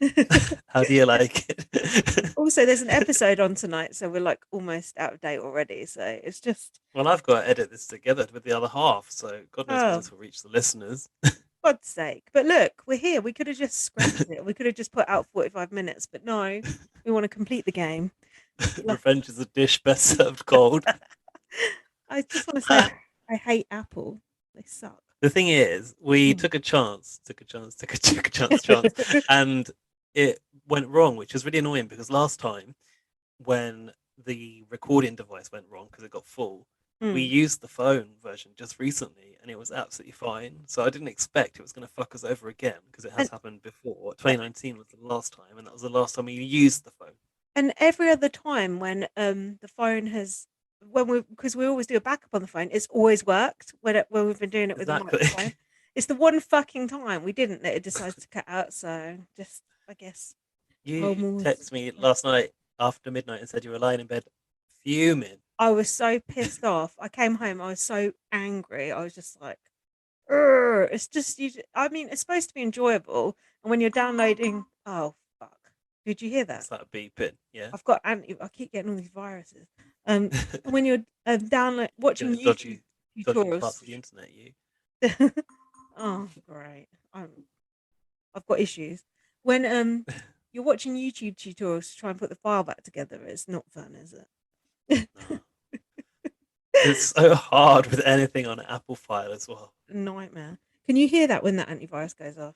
S1: How do you like it?
S2: Also, there's an episode on tonight, so we're like almost out of date already. So it's just,
S1: Well, I've got to edit this together with the other half, so God knows when
S2: oh,
S1: this will reach the listeners.
S2: God's sake. But look, we're here. We could have just scrapped it. We could have just put out 45 minutes, but no, we want to complete the game.
S1: Revenge is a dish best served cold.
S2: I just want to say, I hate Apple. They suck.
S1: The thing is, we took a chance, and it went wrong, which was really annoying because last time when the recording device went wrong because it got full, we used the phone version just recently and it was absolutely fine. So I didn't expect it was going to fuck us over again because it has happened before. 2019 was the last time, and that was the last time we used the phone.
S2: And every other time when the phone has, because we always do a backup on the phone, it's always worked when we've been doing it with the microphone. It's the one fucking time we didn't that it decides to cut out. So just, I guess.
S1: You texted me last night after midnight and said you were lying in bed fuming.
S2: I was so pissed off. I came home. I was so angry. I was just like, "Urgh." It's just I mean, it's supposed to be enjoyable, and when you're downloading, oh fuck, did you hear that?
S1: It's that beeping. Yeah.
S2: I keep getting all these viruses. When you're watching
S1: dodgy
S2: tutorials,
S1: parts of the internet, you.
S2: Oh, great. I've got issues. When you're watching YouTube tutorials to try and put the file back together, it's not fun, is it?
S1: No. It's so hard with anything on an Apple file as well.
S2: Nightmare. Can you hear that when that antivirus goes off?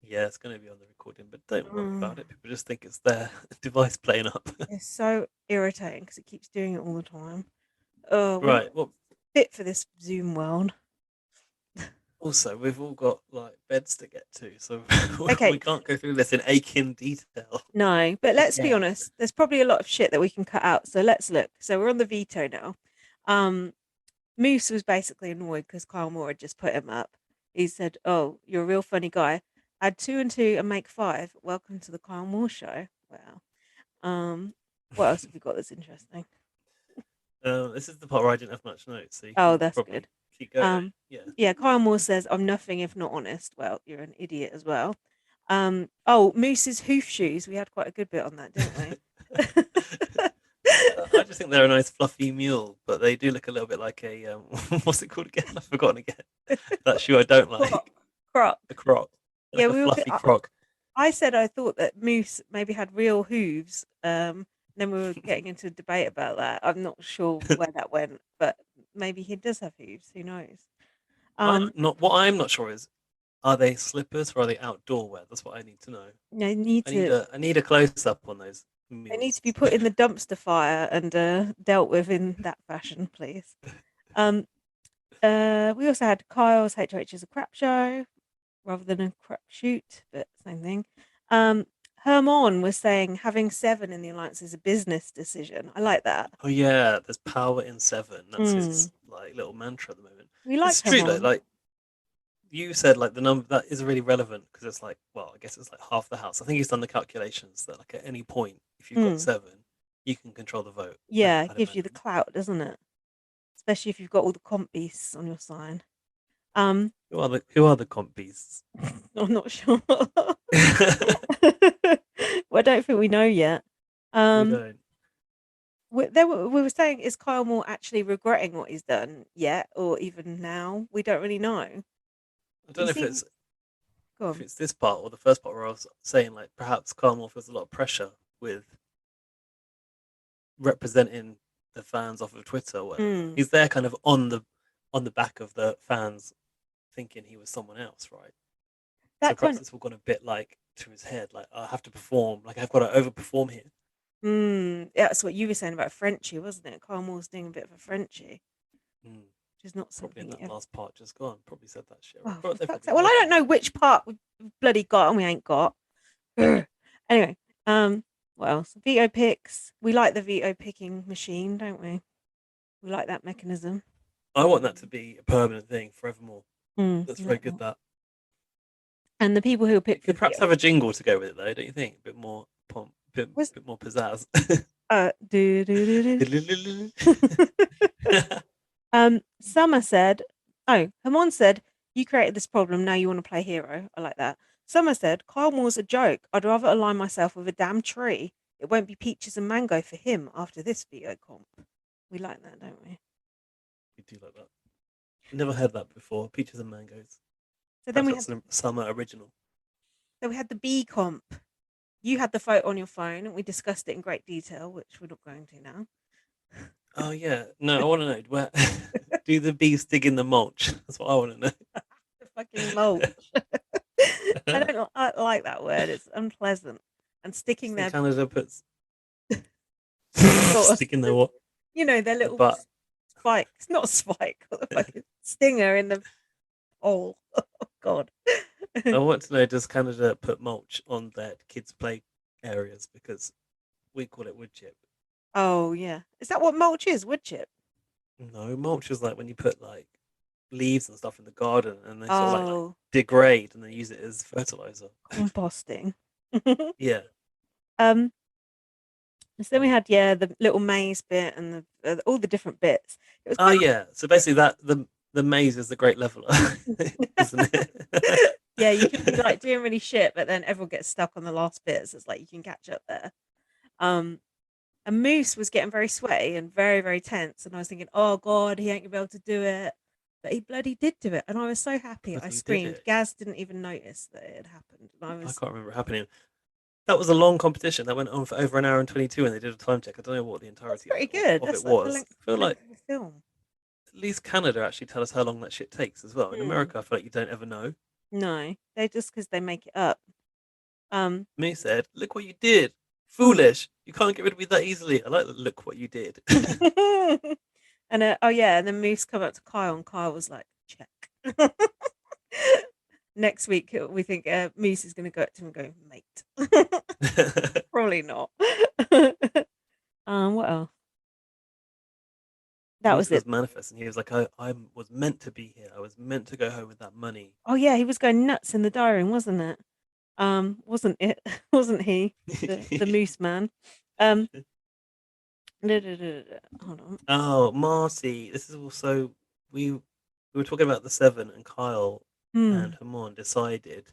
S1: Yeah, it's going to be on the recording, but don't worry about it. People just think it's their device playing up.
S2: It's so irritating because it keeps doing it all the time. Oh,
S1: right. Well,
S2: fit for this Zoom world.
S1: Also, we've all got like beds to get to, so
S2: okay.
S1: we can't go through this in aching detail.
S2: No, but let's be honest. There's probably a lot of shit that we can cut out. So let's look. So we're on the veto now. Moose was basically annoyed because Kyle Moore had just put him up. He said, "Oh, you're a real funny guy. Add 2 and 2 and make 5. Welcome to the Kyle Moore show." Wow. What else have we got that's interesting?
S1: This is the part where I didn't have much notes. So
S2: that's good.
S1: Keep going.
S2: Yeah. Kyle Moore says, "I'm nothing if not honest." Well, you're an idiot as well. Moose's hoof shoes. We had quite a good bit on that, didn't we?
S1: I just think they're a nice fluffy mule, but they do look a little bit like a what's it called again? I've forgotten again. That shoe I don't like.
S2: Croc.
S1: A croc. Like a fluffy croc.
S2: I said I thought that Moose maybe had real hooves. Then we were getting into a debate about that. I'm not sure where that went, but maybe he does have hooves. Who knows?
S1: What I'm not sure is, are they slippers or are they outdoor wear? That's what I need to know.
S2: I
S1: need a close up on those.
S2: They need to be put in the dumpster fire and dealt with in that fashion, please. We also had Kyle's HOH is a crap show rather than a crap shoot, but same thing. Hermon was saying having 7 in the alliance is a business decision. I like that.
S1: Oh yeah, there's power in 7. That's his like little mantra at the moment.
S2: We like
S1: it's true though. Like you said, like the number that is really relevant because it's like, well, I guess it's like half the house. I think he's done the calculations that like at any point, if you've got 7, you can control the vote.
S2: Yeah, it gives you the clout, doesn't it? Especially if you've got all the comp beasts on your side.
S1: Who are the comp beasts?
S2: I'm not sure. Well, I don't think we know yet.
S1: We don't.
S2: We were saying, is Kyle Moore actually regretting what he's done yet, or even now? We don't really know.
S1: I don't know if it's this part or the first part where I was saying like perhaps Kyle Moore feels a lot of pressure with representing the fans off of Twitter. He's there kind of on the back of the fans thinking he was someone else, right? So perhaps it's all gone a bit like to his head, like I have to perform, like I've got to overperform here.
S2: Yeah, that's what you were saying about Frenchie, wasn't it? Kyle Moore's doing a bit of a Frenchie. Which is not something.
S1: Probably in that last part just gone. Probably said that shit.
S2: Right? Well, I don't know which part we've bloody got and we ain't got. Anyway, what else? Veto picks. We like the veto picking machine, don't we? We like that mechanism.
S1: I want that to be a permanent thing forevermore. That's very good. That.
S2: And the people who pick
S1: could perhaps have a jingle to go with it, though, don't you think? A bit more pomp, bit more pizzazz.
S2: Do do do do. Summer said, oh, Hamon said, you created this problem, now you want to play hero. I like that. Summer said, Kyle Moore's a joke. I'd rather align myself with a damn tree. It won't be peaches and mango for him after this video comp. We like that, don't we?
S1: We do like that. Never heard that before. Peaches and mangoes.
S2: So
S1: then that's a summer original.
S2: Then we had the B comp. You had the photo on your phone and we discussed it in great detail, which we're not going to now.
S1: Oh yeah. No, I want to know where do the bees dig in the mulch? That's what I want to know.
S2: The fucking mulch. I like that word. It's unpleasant. And sticking their
S1: Canada puts sticking their what?
S2: You know, their little spikes. Not a spike, fucking stinger in the hole. Oh god.
S1: I want to know, does Canada put mulch on their kids' play areas? Because we call it wood chip.
S2: Oh yeah. Is that what mulch is? Wood chip?
S1: No, mulch is like when you put like leaves and stuff in the garden and they sort of like degrade and they use it as fertilizer.
S2: Composting.
S1: Yeah.
S2: So then we had the little maze bit and all the different bits.
S1: It was yeah. So basically that the maze is the great leveler, isn't it?
S2: Yeah, you can be like doing really shit, but then everyone gets stuck on the last bit, so it's like you can catch up there. And Moose was getting very sweaty and very, very tense, and I was thinking, oh god, he ain't gonna be able to do it. But he bloody did do it, and I was so happy. I screamed. Gaz didn't even notice that it had happened. And
S1: I can't remember it happening. That was a long competition that went on for over an hour and 22, and they did a time check. I don't know what the entirety
S2: of it was.
S1: I feel like the film. At least Canada actually tell us how long that shit takes as well. In America, I feel like you don't ever know.
S2: No, they just because they make it up.
S1: Me said, "Look what you did, foolish! You can't get rid of me that easily." I like the look what you did.
S2: And and then Moose come up to Kyle, and Kyle was like, "Check." Next week, we think Moose is going to go up to him and go, "Mate." Probably not. What else? That
S1: was it. Manifest, and he was like, I was meant to be here. I was meant to go home with that money.
S2: Oh yeah, he was going nuts in the diary, wasn't it? Wasn't it? Wasn't he the Moose man? Hold on.
S1: Oh, Marty, this is also we were talking about the Seven, and Kyle and Hamon decided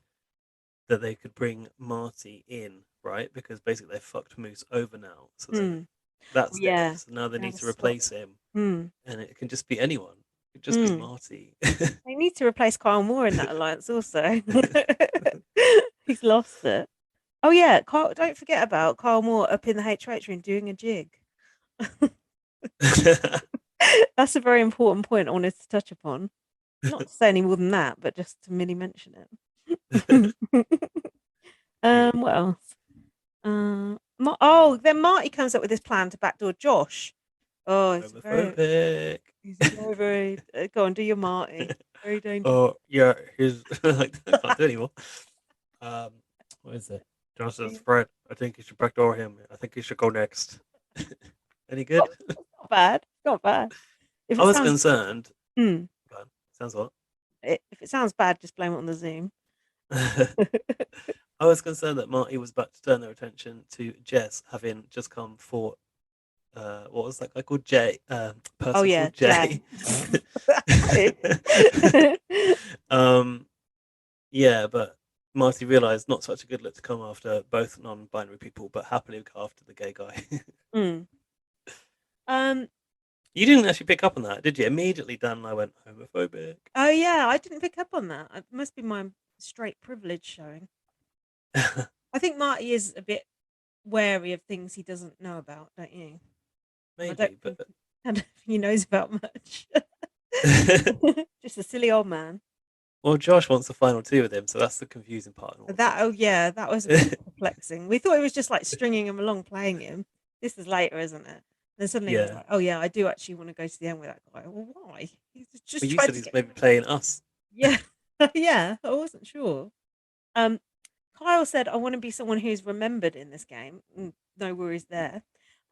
S1: that they could bring Marty in, right? Because basically they fucked Moose over now. So that's dead. So now they need to replace him. And it can just be anyone. It could just be Marty.
S2: They need to replace Kyle Moore in that alliance also. He's lost it. Oh yeah, Kyle, don't forget about Kyle Moore up in the HH room doing a jig. That's a very important point I wanted to touch upon. Not to say any more than that, but just to merely mention it. What else? Then Marty comes up with this plan to backdoor Josh. Oh, it's
S1: homophobic.
S2: He's very, very. Go on, do your Marty. Very dangerous.
S1: Oh yeah, he's like I can't do it anymore. What is it? Josh says, Fred, I think you should backdoor him. I think he should go next. Any good?
S2: Not bad. Not bad.
S1: I was concerned. Sounds what?
S2: If it sounds bad, just blame it on the Zoom.
S1: I was concerned that Marty was about to turn their attention to Jess having just come for what was that guy called? Jay. Person called Jay. Yeah, but Marty realised not such a good look to come after both non-binary people, but happily go after the gay guy. You didn't actually pick up on that, did you? Immediately Dan and I went homophobic.
S2: Oh yeah, I didn't pick up on that. It must be my straight privilege showing. I think Marty is a bit wary of things he doesn't know about, don't you?
S1: Maybe,
S2: I don't think he knows about much. Just a silly old man.
S1: Well, Josh wants the final two with him, so that's the confusing part.
S2: That was a bit perplexing. We thought it was just like stringing him along, playing him. This is later, isn't it? Then suddenly he was like, "Oh yeah, I do actually want to go to the end with that guy." Well, why? He's just.
S1: Well, you said he's maybe playing us.
S2: Yeah, yeah. I wasn't sure. Kyle said, "I want to be someone who's remembered in this game." No worries there.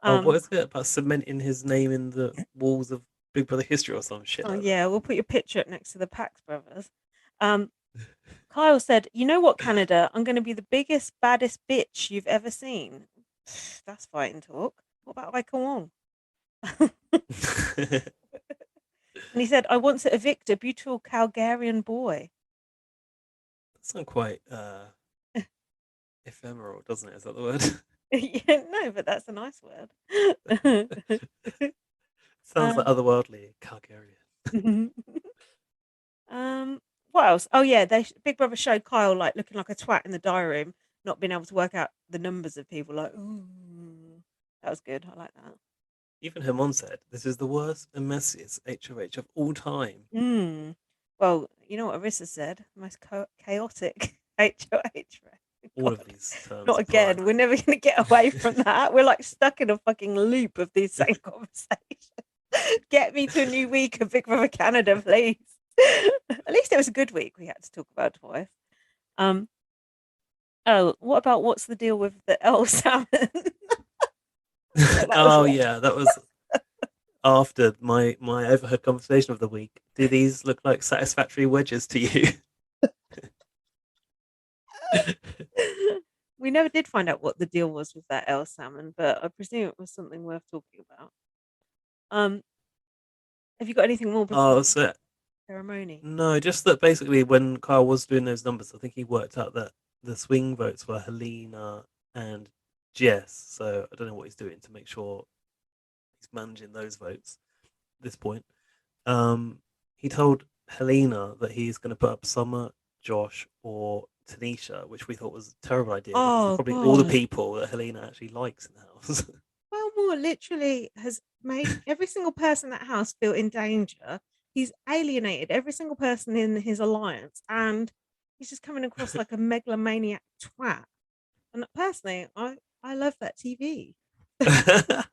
S1: What is it about cementing his name in the walls of Big Brother history or some shit?
S2: Oh yeah, we'll put your picture up next to the Pax brothers. Kyle said, "You know what, Canada? I'm going to be the biggest, baddest bitch you've ever seen." That's fighting talk. What about I come on? And he said, I want to evict a beautiful Calgarian boy.
S1: That sounds quite ephemeral, doesn't it? Is that the word?
S2: Yeah, no, but that's a nice word.
S1: Sounds like otherworldly, Calgarian.
S2: What else? Oh yeah, Big Brother showed Kyle like looking like a twat in the diary room, not being able to work out the numbers of people. Like, ooh, that was good. I like that.
S1: Even Hermon said, "This is the worst and messiest HOH of all time."
S2: Well, you know what Arissa said? The most chaotic HOH.
S1: All of these terms
S2: Not
S1: apply.
S2: again. We're never going to get away from that. We're like stuck in a fucking loop of these same conversations. Get me to a new week of Big Brother Canada, please. At least it was a good week we had to talk about twice. Oh, what about what's the deal with the L salmon?
S1: Yeah, that was after my overheard conversation of the week. Do these look like satisfactory wedges to you?
S2: We never did find out what the deal was with that L salmon, but I presume it was something worth talking about. Have you got anything more before
S1: So
S2: ceremony?
S1: no, just that basically when Kyle was doing those numbers, I think he worked out that the swing votes were Helena and Jess. So I don't know what he's doing to make sure he's managing those votes at this point. He told Helena that he's going to put up Summer, Josh, or Tanisha, which we thought was a terrible idea because they're probably all the people that Helena actually likes in the house.
S2: Moore literally has made every single person in that house feel in danger. He's alienated every single person in his alliance, and he's just coming across like a megalomaniac twat. And personally, I love that TV. It's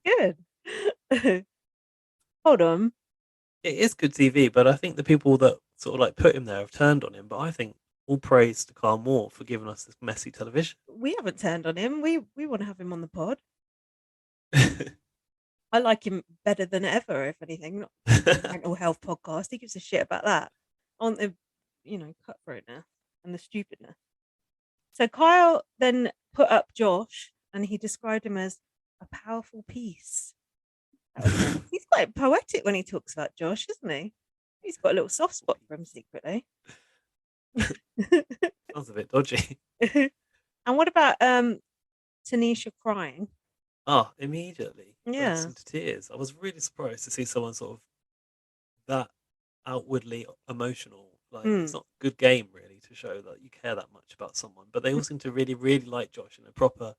S2: good. Hold on.
S1: It is good TV, but I think the people that sort of like put him there have turned on him. But I think all praise to Carl Moore for giving us this messy television.
S2: We haven't turned on him. We want to have him on the pod. I like him better than ever, if anything. Not mental health podcast. He gives a shit about that. On the, cutthroatness and the stupidness. So Kyle then put up Josh, and he described him as a powerful piece. He's quite poetic when he talks about Josh, isn't he? He's got a little soft spot for him secretly.
S1: Sounds a bit dodgy.
S2: And what about Tanisha crying?
S1: Oh, immediately.
S2: Yeah.
S1: Burst into tears. I was really surprised to see someone sort of that outwardly emotional. Like it's not a good game really to show that you care that much about someone. But they all seem to really, really like Josh in a proper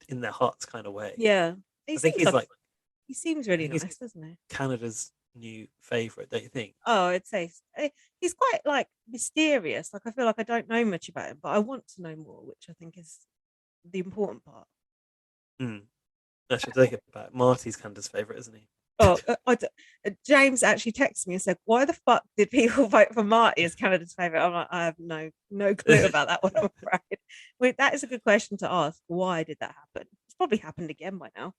S1: in their hearts kind of way.
S2: Yeah.
S1: I think
S2: he seems really nice, doesn't he?
S1: Canada's new favourite, don't you think?
S2: Oh, I'd say he's quite like mysterious. Like I feel like I don't know much about him, but I want to know more, which I think is the important part.
S1: Actually, take it back. Marty's Canada's favourite, isn't he?
S2: Oh, James actually texted me and said, "Why the fuck did people vote for Marty as Canada's favourite?" I'm like, I have no clue about that one. I'm afraid. Wait, that is a good question to ask. Why did that happen? It's probably happened again by now.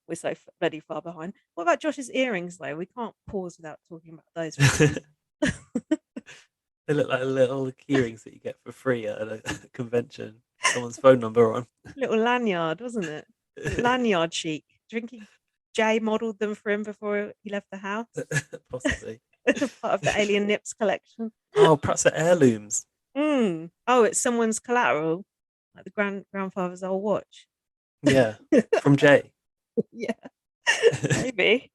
S2: We're so bloody far behind. What about Josh's earrings, though? We can't pause without talking about those.
S1: They look like little earrings that you get for free at a convention. Someone's phone number on.
S2: Little lanyard, wasn't it? Lanyard chic. Drinking Jay modelled them for him before he left the house.
S1: Possibly.
S2: Part of the Alien Nips collection.
S1: Oh, perhaps they're heirlooms.
S2: Oh, it's someone's collateral, like the grandfather's old watch.
S1: Yeah, from Jay.
S2: Yeah, maybe.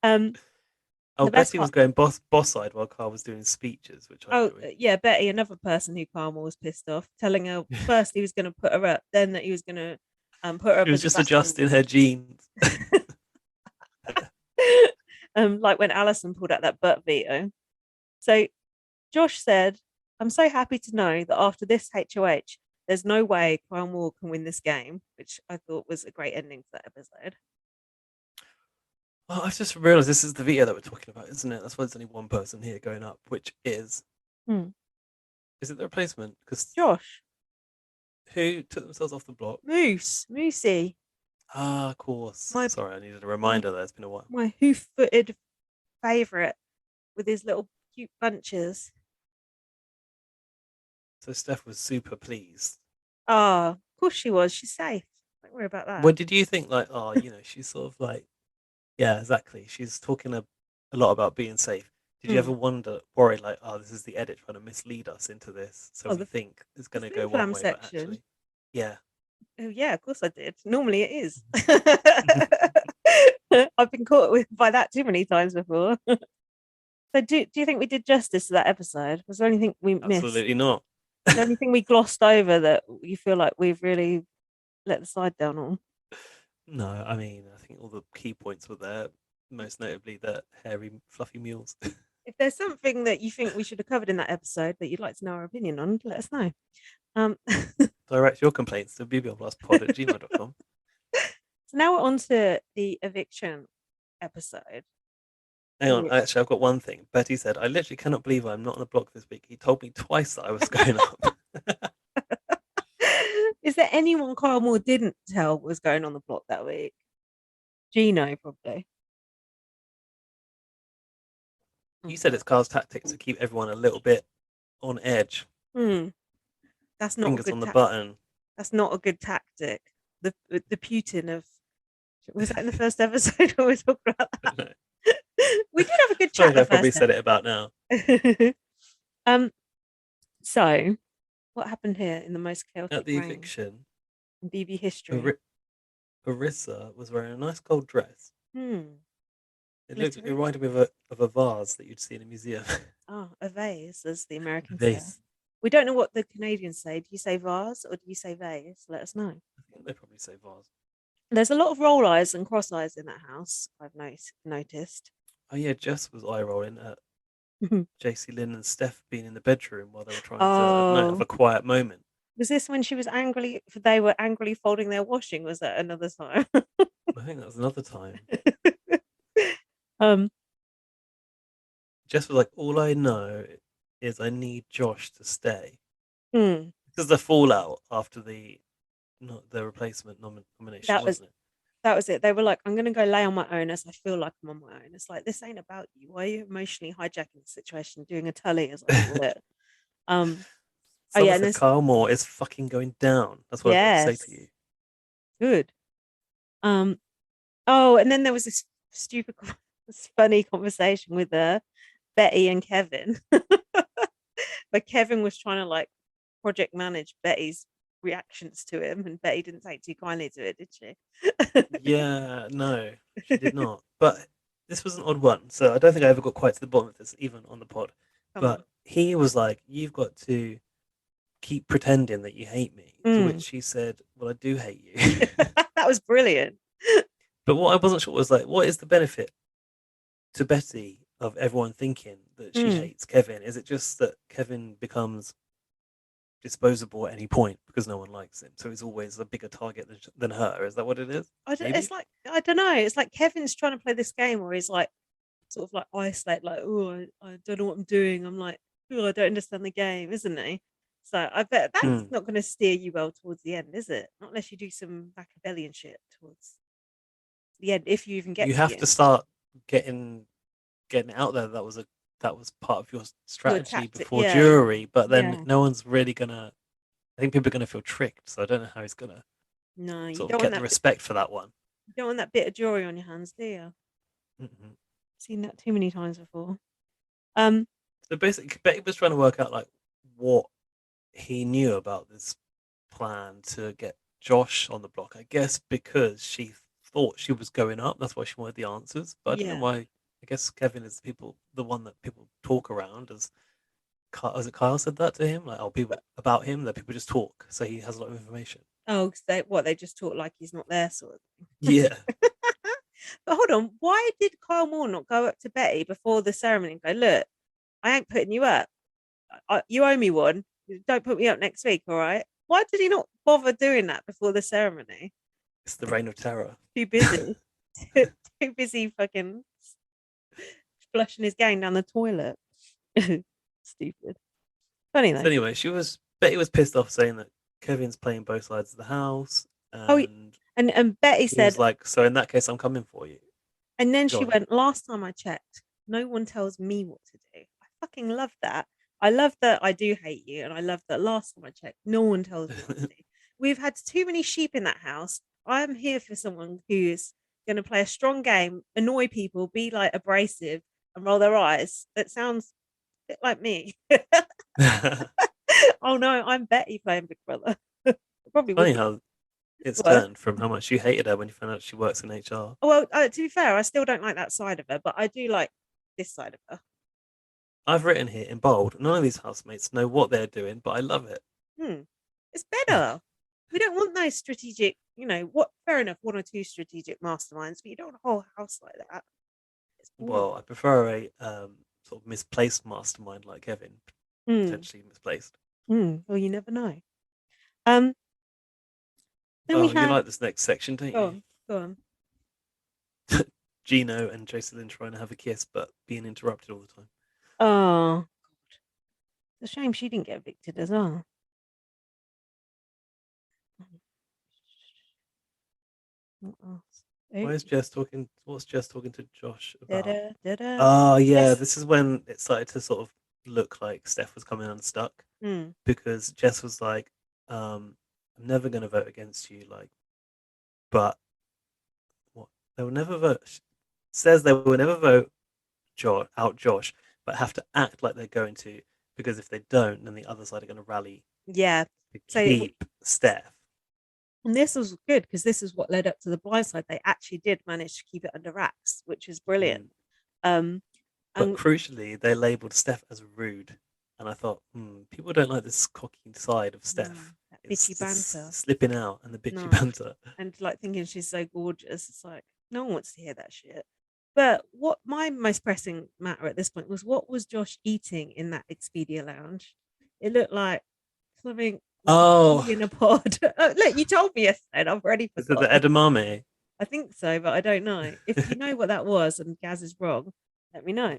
S1: Betty was going boss side while Carl was doing speeches, which I enjoyed.
S2: Yeah, Betty, another person who Carl was pissed off, telling her first he was going to put her up, then that he was going to put her up.
S1: She was just adjusting her jeans.
S2: Like when Alison pulled out that butt veto. So Josh said, "I'm so happy to know that after this HOH, there's no way Kyle Moore can win this game," which I thought was a great ending to that episode.
S1: Well, I just realised this is the video that we're talking about, isn't it? That's why there's only one person here going up, which is... Is it the replacement? Because
S2: Josh.
S1: Who took themselves off the block?
S2: Moosey.
S1: Ah, of course. Sorry, I needed a reminder there. It's been a while.
S2: My hoof-footed favourite with his little cute bunches.
S1: So Steph was super pleased
S2: Oh, of course she was. She's safe. Don't worry about that.
S1: What did you think? Like, she's sort of like, yeah, exactly. She's talking a lot about being safe. Did you ever worry, like, oh, this is the edit trying to mislead us into this, so we think it's going to go one way, but actually, yeah.
S2: Oh yeah, of course I did. Normally it is. I've been caught by that too many times before. So do you think we did justice to that episode? Was there anything we missed?
S1: Absolutely not.
S2: Is there anything we glossed over that you feel like we've really let the side down on?
S1: No, I mean, I think all the key points were there, most notably the hairy, fluffy mules.
S2: If there's something that you think we should have covered in that episode that you'd like to know our opinion on, let us know.
S1: Direct your complaints to bbblastpod@gmail.com.
S2: So now we're on to the eviction episode.
S1: Hang on, actually, I've got one thing. Betty said, I literally cannot believe I'm not on the block this week. He told me twice that I was going up.
S2: Is there anyone Kyle Moore didn't tell was going on the block that week? Gino, probably.
S1: You said it's Kyle's tactic to keep everyone a little bit on edge.
S2: That's not
S1: fingers on the button.
S2: That's not a good tactic. The Putin of, was that in the first episode? Or we talked about that? We did have a good chat.
S1: I probably said it about now.
S2: So what happened here in the most chaotic
S1: at the eviction
S2: in BB history?
S1: Arissa was wearing a nice gold dress. It reminded me of a vase that you'd see in a museum.
S2: Oh, a vase, as the Americans say. We don't know what the Canadians say. Do you say vase or do you say vase? Let us know.
S1: I think they probably say vase.
S2: There's a lot of roll eyes and cross eyes in that house, I've noticed.
S1: Oh yeah, Jess was eye rolling at JC Lynn and Steph being in the bedroom while they were trying to have a quiet moment.
S2: Was this when they were angrily folding their washing? Was that another time?
S1: I think that was another time. Jess was like, all I know is I need Josh to stay. Because the fallout after the replacement nomination, wasn't it?
S2: That was it. They were like, I'm going to go lay on my own as I feel like I'm on my own. It's like, this ain't about you. Why are you emotionally hijacking the situation, doing a tully, as I call it?
S1: And Kyle Moore is fucking going down. That's what I've got to say to you.
S2: Good. And then there was this stupid, funny conversation with Betty and Kevin, where Kevin was trying to like project manage Betty's reactions to him, and Betty didn't take too kindly to it, did she?
S1: Yeah, no, she did not. But this was an odd one, so I don't think I ever got quite to the bottom of this, even on the pod. He was like, "You've got to keep pretending that you hate me." To which she said, "Well, I do hate you."
S2: That was brilliant.
S1: But what I wasn't sure was like, what is the benefit to Betty of everyone thinking that she hates Kevin? Is it just that Kevin becomes disposable at any point because no one likes him, so he's always a bigger target than her? Is that what it is?
S2: It's like, I don't know. It's like Kevin's trying to play this game where he's like, sort of like isolate, like, oh, I don't know what I'm doing. I'm like, oh, I don't understand the game, isn't he? So I bet that's not going to steer you well towards the end, is it? Not unless you do some Machiavellian shit towards the end, if you even get.
S1: You have to start getting out there. That was part of your strategy before jury, but then no one's really gonna. I think people are gonna feel tricked, so I don't know how he's gonna.
S2: No, you
S1: don't
S2: get
S1: the respect for that one.
S2: You don't want that bit of jury on your hands, do you? Seen that too many times before.
S1: So basically, Betty was trying to work out like what he knew about this plan to get Josh on the block. I guess because she thought she was going up, that's why she wanted the answers. But I don't know why. I guess Kevin is the one that people talk around as. Was it Kyle said that to him? Like, people about him, that people just talk, so he has a lot of information.
S2: Oh, because they just talk like he's not there, sort of thing.
S1: Yeah.
S2: But hold on, why did Kyle Moore not go up to Betty before the ceremony and go, look, I ain't putting you up. You owe me one. Don't put me up next week, all right? Why did he not bother doing that before the ceremony?
S1: It's the reign of terror.
S2: Too busy. Too busy fucking flushing his gang down the toilet. Stupid. Funny though.
S1: So anyway, Betty was pissed off, saying that Kevin's playing both sides of the house.
S2: And Betty said,
S1: was like, so in that case, I'm coming for you.
S2: And then she went, last time I checked, no one tells me what to do. I fucking love that. I love that I do hate you, and I love that last time I checked, no one tells me what to do. we've had too many sheep in that house. I'm here for someone who's going to play a strong game, annoy people, be like abrasive, and roll their eyes. That sounds a bit like me. Oh no, I'm Betty playing Big Brother. Probably
S1: Funny
S2: would.
S1: how it's
S2: What?
S1: turned from how much you hated her when you found out she works in HR.
S2: Well, to be fair, I still don't like that side of her, but I do like this side of her.
S1: I've written here in bold, none of these housemates know what they're doing, but I love it.
S2: It's better. We don't want those strategic, what, fair enough, one or two strategic masterminds, but you don't want a whole house like that.
S1: Well, I prefer a sort of misplaced mastermind like Kevin, potentially misplaced.
S2: Well, you never know. Then we
S1: you
S2: have...
S1: like this next section, don't you?
S2: Go on.
S1: Gino and Jocelyn trying to have a kiss, but being interrupted all the time.
S2: Oh, God. It's a shame she didn't get evicted as well. What else?
S1: What's Jess talking to Josh about?
S2: Da-da.
S1: Oh, yeah,
S2: Yes.
S1: this is when it started to sort of look like Steph was coming unstuck. Because Jess was like, I'm never going to vote against you, but what? They will never vote. Says they will never vote Josh, but have to act like they're going to, because if they don't, then the other side are going to rally.
S2: Yeah.
S1: To keep Steph.
S2: And this was good because this is what led up to the blindside. They actually did manage to keep it under wraps, which is brilliant.
S1: But crucially, they labelled Steph as rude. And I thought, people don't like this cocky side of Steph.
S2: That bitchy banter.
S1: Slipping out and the bitchy banter.
S2: And thinking she's so gorgeous. It's like, no one wants to hear that shit. But what my most pressing matter at this point was, what was Josh eating in that Expedia lounge? It looked like something in a pod. Look, you told me yesterday and I've already forgotten.
S1: Is it the edamame?
S2: I think so, but I don't know. If you know what that was and Gaz is wrong, let me know.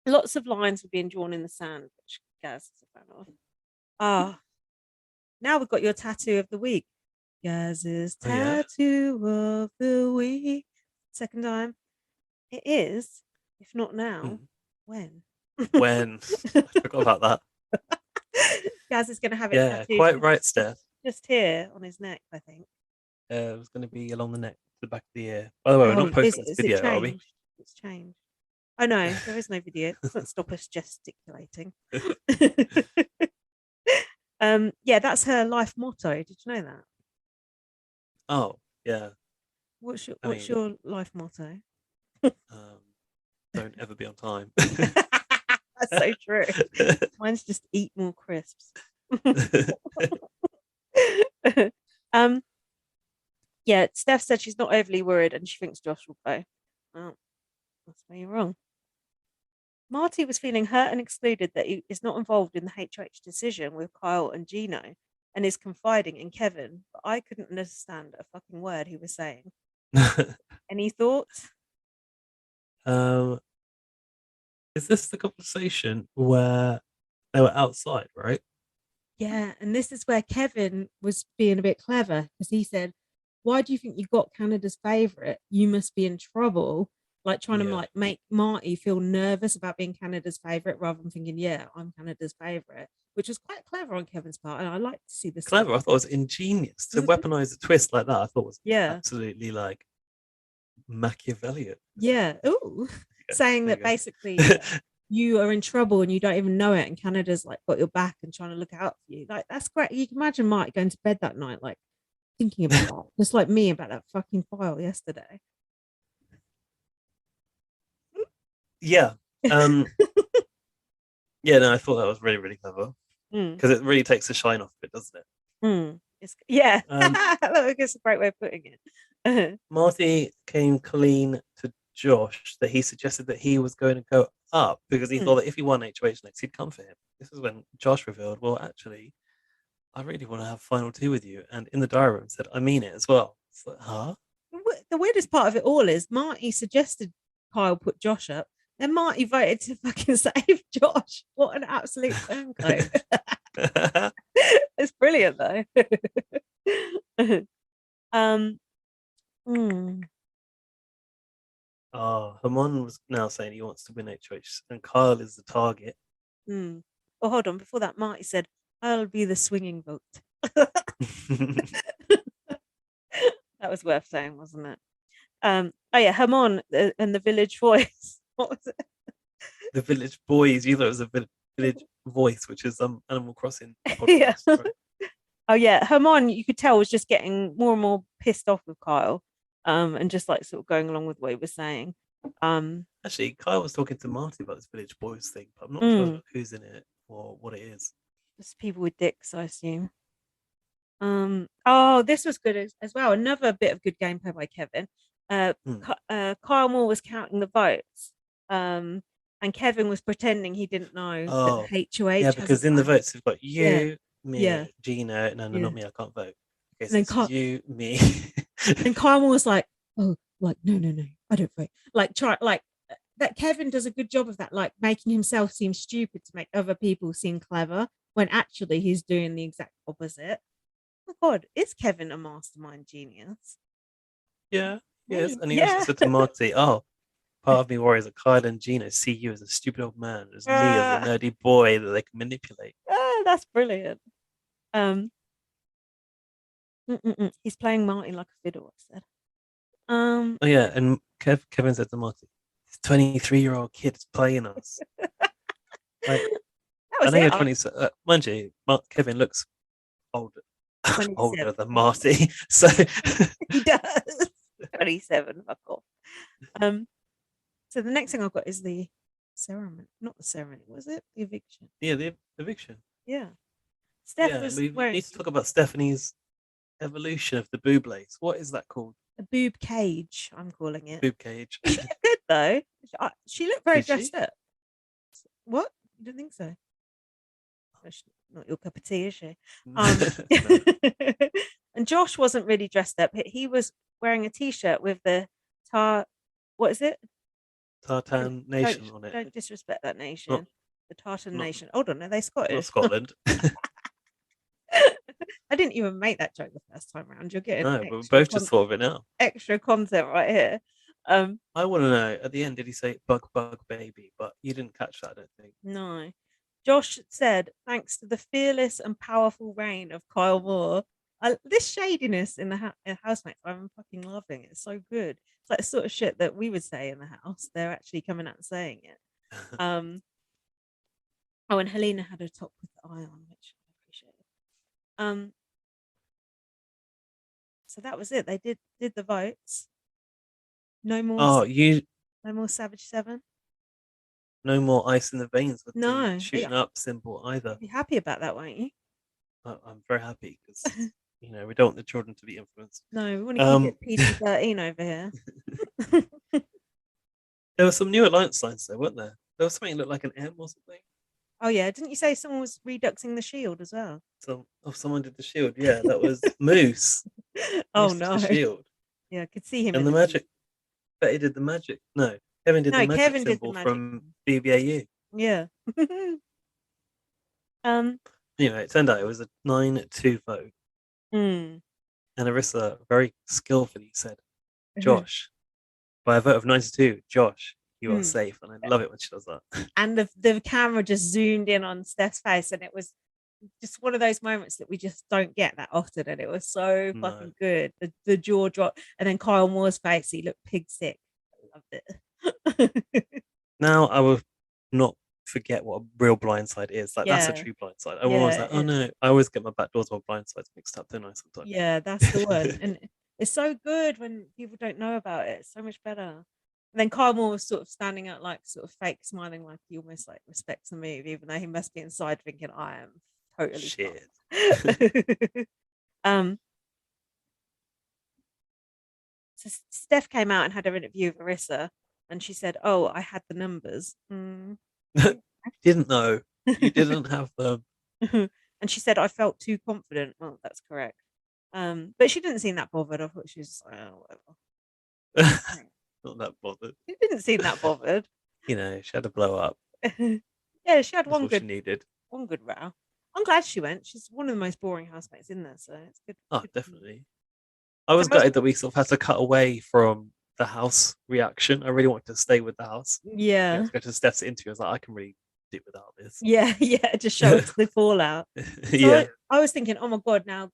S2: Lots of lines were being drawn in the sand, which Gaz is a fan of. Now we've got your tattoo of the week. Gaz's tattoo of the week. Second time. It is, if not now, when?
S1: When? I forgot about that.
S2: Gaz is going to have it tattooed.
S1: Quite right, Steph.
S2: Just here on his neck, I think.
S1: It was going to be along the neck, the back of the ear. By the way, we're not posting this video, are we?
S2: It's changed. Oh no, there is no video. It doesn't stop us gesticulating. That's her life motto. Did you know that?
S1: Oh, yeah.
S2: What's your life motto?
S1: Don't ever be on time.
S2: That's so true. Mine's just eat more crisps. Steph said she's not overly worried and she thinks Josh will go. Well, that's where you're wrong. Marty was feeling hurt and excluded that he is not involved in the HOH decision with Kyle and Gino and is confiding in Kevin, but I couldn't understand a fucking word he was saying. Any thoughts?
S1: Is this the conversation where they were outside, right?
S2: Yeah, and this is where Kevin was being a bit clever because he said, why do you think you got Canada's favourite? You must be in trouble. Trying to make Marty feel nervous about being Canada's favourite rather than thinking, I'm Canada's favourite, which was quite clever on Kevin's part. And I like to see this.
S1: Clever. I thought it was ingenious to weaponize a twist like that. I thought was absolutely Machiavellian.
S2: Yeah. Ooh. Saying that basically you are in trouble and you don't even know it, and Canada's got your back and trying to look out for you. That's great. You can imagine Marty going to bed that night thinking about that, just like me about that fucking file yesterday.
S1: Yeah. I thought that was really, really clever because it really takes the shine off of it, doesn't it?
S2: It's a great way of putting it.
S1: Marty came clean to Josh that he suggested that he was going to go up because he thought that if he won HOH next, he'd come for him. This is when Josh revealed, well, actually, I really want to have final two with you, and in the diary room said, I mean it as well. It's like, huh?
S2: The weirdest part of it all is Marty suggested Kyle put Josh up. Then Marty voted to fucking save Josh. What an absolute turncoat. It's brilliant though.
S1: Herman was now saying he wants to win HOH and Kyle is the target.
S2: Oh, hold on. Before that, Marty said, I'll be the swinging vote. That was worth saying, wasn't it? Oh yeah, Hermon and the Village Voice. What was it?
S1: The Village Boys. You thought it was a Village Voice, which is Animal Crossing
S2: Yeah.
S1: podcast. Right?
S2: Oh yeah, Hermon, you could tell, was just getting more and more pissed off with Kyle, and just like sort of going along with what he was saying.
S1: Actually, Kyle was talking to Marty about this Village Boys thing, but I'm not sure who's in it or what it is.
S2: Just people with dicks, I assume. Oh, this was good as well. Another bit of good gameplay by Kevin. Kyle Moore was counting the votes, and Kevin was pretending he didn't know that HOH.
S1: Yeah, because in the votes we've got you, me, Gina. No, not me. I can't vote. Okay, so it's you, me.
S2: And Kyle Moore was like, "Oh, like no, I don't vote." Like that. Kevin does a good job of that, like making himself seem stupid to make other people seem clever, when actually he's doing the exact opposite. Oh my God, is Kevin a mastermind genius?
S1: Yeah, yes. And he also said to Marty, "Oh, part of me worries that Kyle and Gina see you as a stupid old man, as me as a nerdy boy that they can manipulate."
S2: That's brilliant. He's playing Marty like a fiddle, I said.
S1: Oh yeah, and Kevin said to Marty, "This 23-year-old kid is playing us." Like, I know you're 20. Mind you, Kevin looks older than Marty, so
S2: he does. 27, fuck off. So the next thing I've got is the ceremony. Not the ceremony, was it? The eviction.
S1: Yeah, the eviction.
S2: Yeah.
S1: We need to talk about Stephanie's evolution of the booblades. What is that called?
S2: A boob cage, I'm calling it.
S1: Boob cage.
S2: She looked good though. She looked very dressed up. What? You don't think so? Not your cup of tea, is she? And Josh wasn't really dressed up. He was wearing a t-shirt with the what is it?
S1: Tartan Nation on it.
S2: Don't disrespect that nation. The Tartan Nation. Hold on, are they Scottish?
S1: Not Scotland.
S2: I didn't even make that joke the first time around. You're getting
S1: but we both just thought of it now.
S2: Extra content right here.
S1: I want to know, at the end, did he say bug baby? But you didn't catch that, I don't think.
S2: No. Josh said, thanks to the fearless and powerful reign of Kyle Moore. This shadiness in the housemates, I'm fucking loving it. It's so good. It's like the sort of shit that we would say in the house. They're actually coming out and saying it. And Helena had her top with the eye on, which I appreciated. So that was it. They did the votes. No more. No more Savage 7.
S1: No more ice in the veins with the shooting up symbol either.
S2: You'll be happy about that, won't you?
S1: I'm very happy because we don't want the children to be influenced.
S2: No, we want to keep it PG-13 over here.
S1: There were some new alliance signs there, weren't there? There was something that looked like an M or something.
S2: Oh yeah, didn't you say someone was reduxing the shield as well?
S1: Someone did the shield. Yeah, that was Moose.
S2: Oh
S1: Moose
S2: no,
S1: did the shield.
S2: Yeah, I could see him.
S1: And the magic. Betty did the magic. No, Kevin did the magic symbol from BBAU.
S2: Yeah.
S1: Anyway, it turned out it was a 9-2 vote. And Arissa very skillfully said, "Josh, by a vote of 92, Josh, you are safe." And I love it when she does that.
S2: And the camera just zoomed in on Steph's face, and it was just one of those moments that we just don't get that often, and it was so fucking good. The jaw drop, and then Kyle Moore's face, he looked pig sick. I loved it.
S1: Now I will not forget what a real blindside is. Like that's a true blindside. I'm always like, oh no, I always get my back doors or blindsides mixed up, don't I? Sometimes.
S2: Yeah, that's the one. And it's so good when people don't know about it. It's so much better. And then Kyle Moore was sort of standing out, like sort of fake smiling, like he almost like respects the move, even though he must be inside thinking, I am totally
S1: shit.
S2: So Steph came out and had her interview with Arissa, and she said, "Oh, I had the numbers."
S1: Didn't know. You didn't have them.
S2: And she said, "I felt too confident." Well, that's correct. But she didn't seem that bothered. I thought she was just like, oh,
S1: whatever. Not that bothered.
S2: She didn't seem that bothered.
S1: She had to blow up.
S2: Yeah, she had
S1: one good
S2: row. I'm glad she went. She's one of the most boring housemates in there, so it's good.
S1: Oh, definitely. I was gutted that we sort of had to cut away from the house reaction. I really wanted to stay with the house.
S2: Yeah.
S1: To go to Steph's interview. I was like, I can really do without this.
S2: Yeah, just show us the fallout. So I was thinking, oh my god, now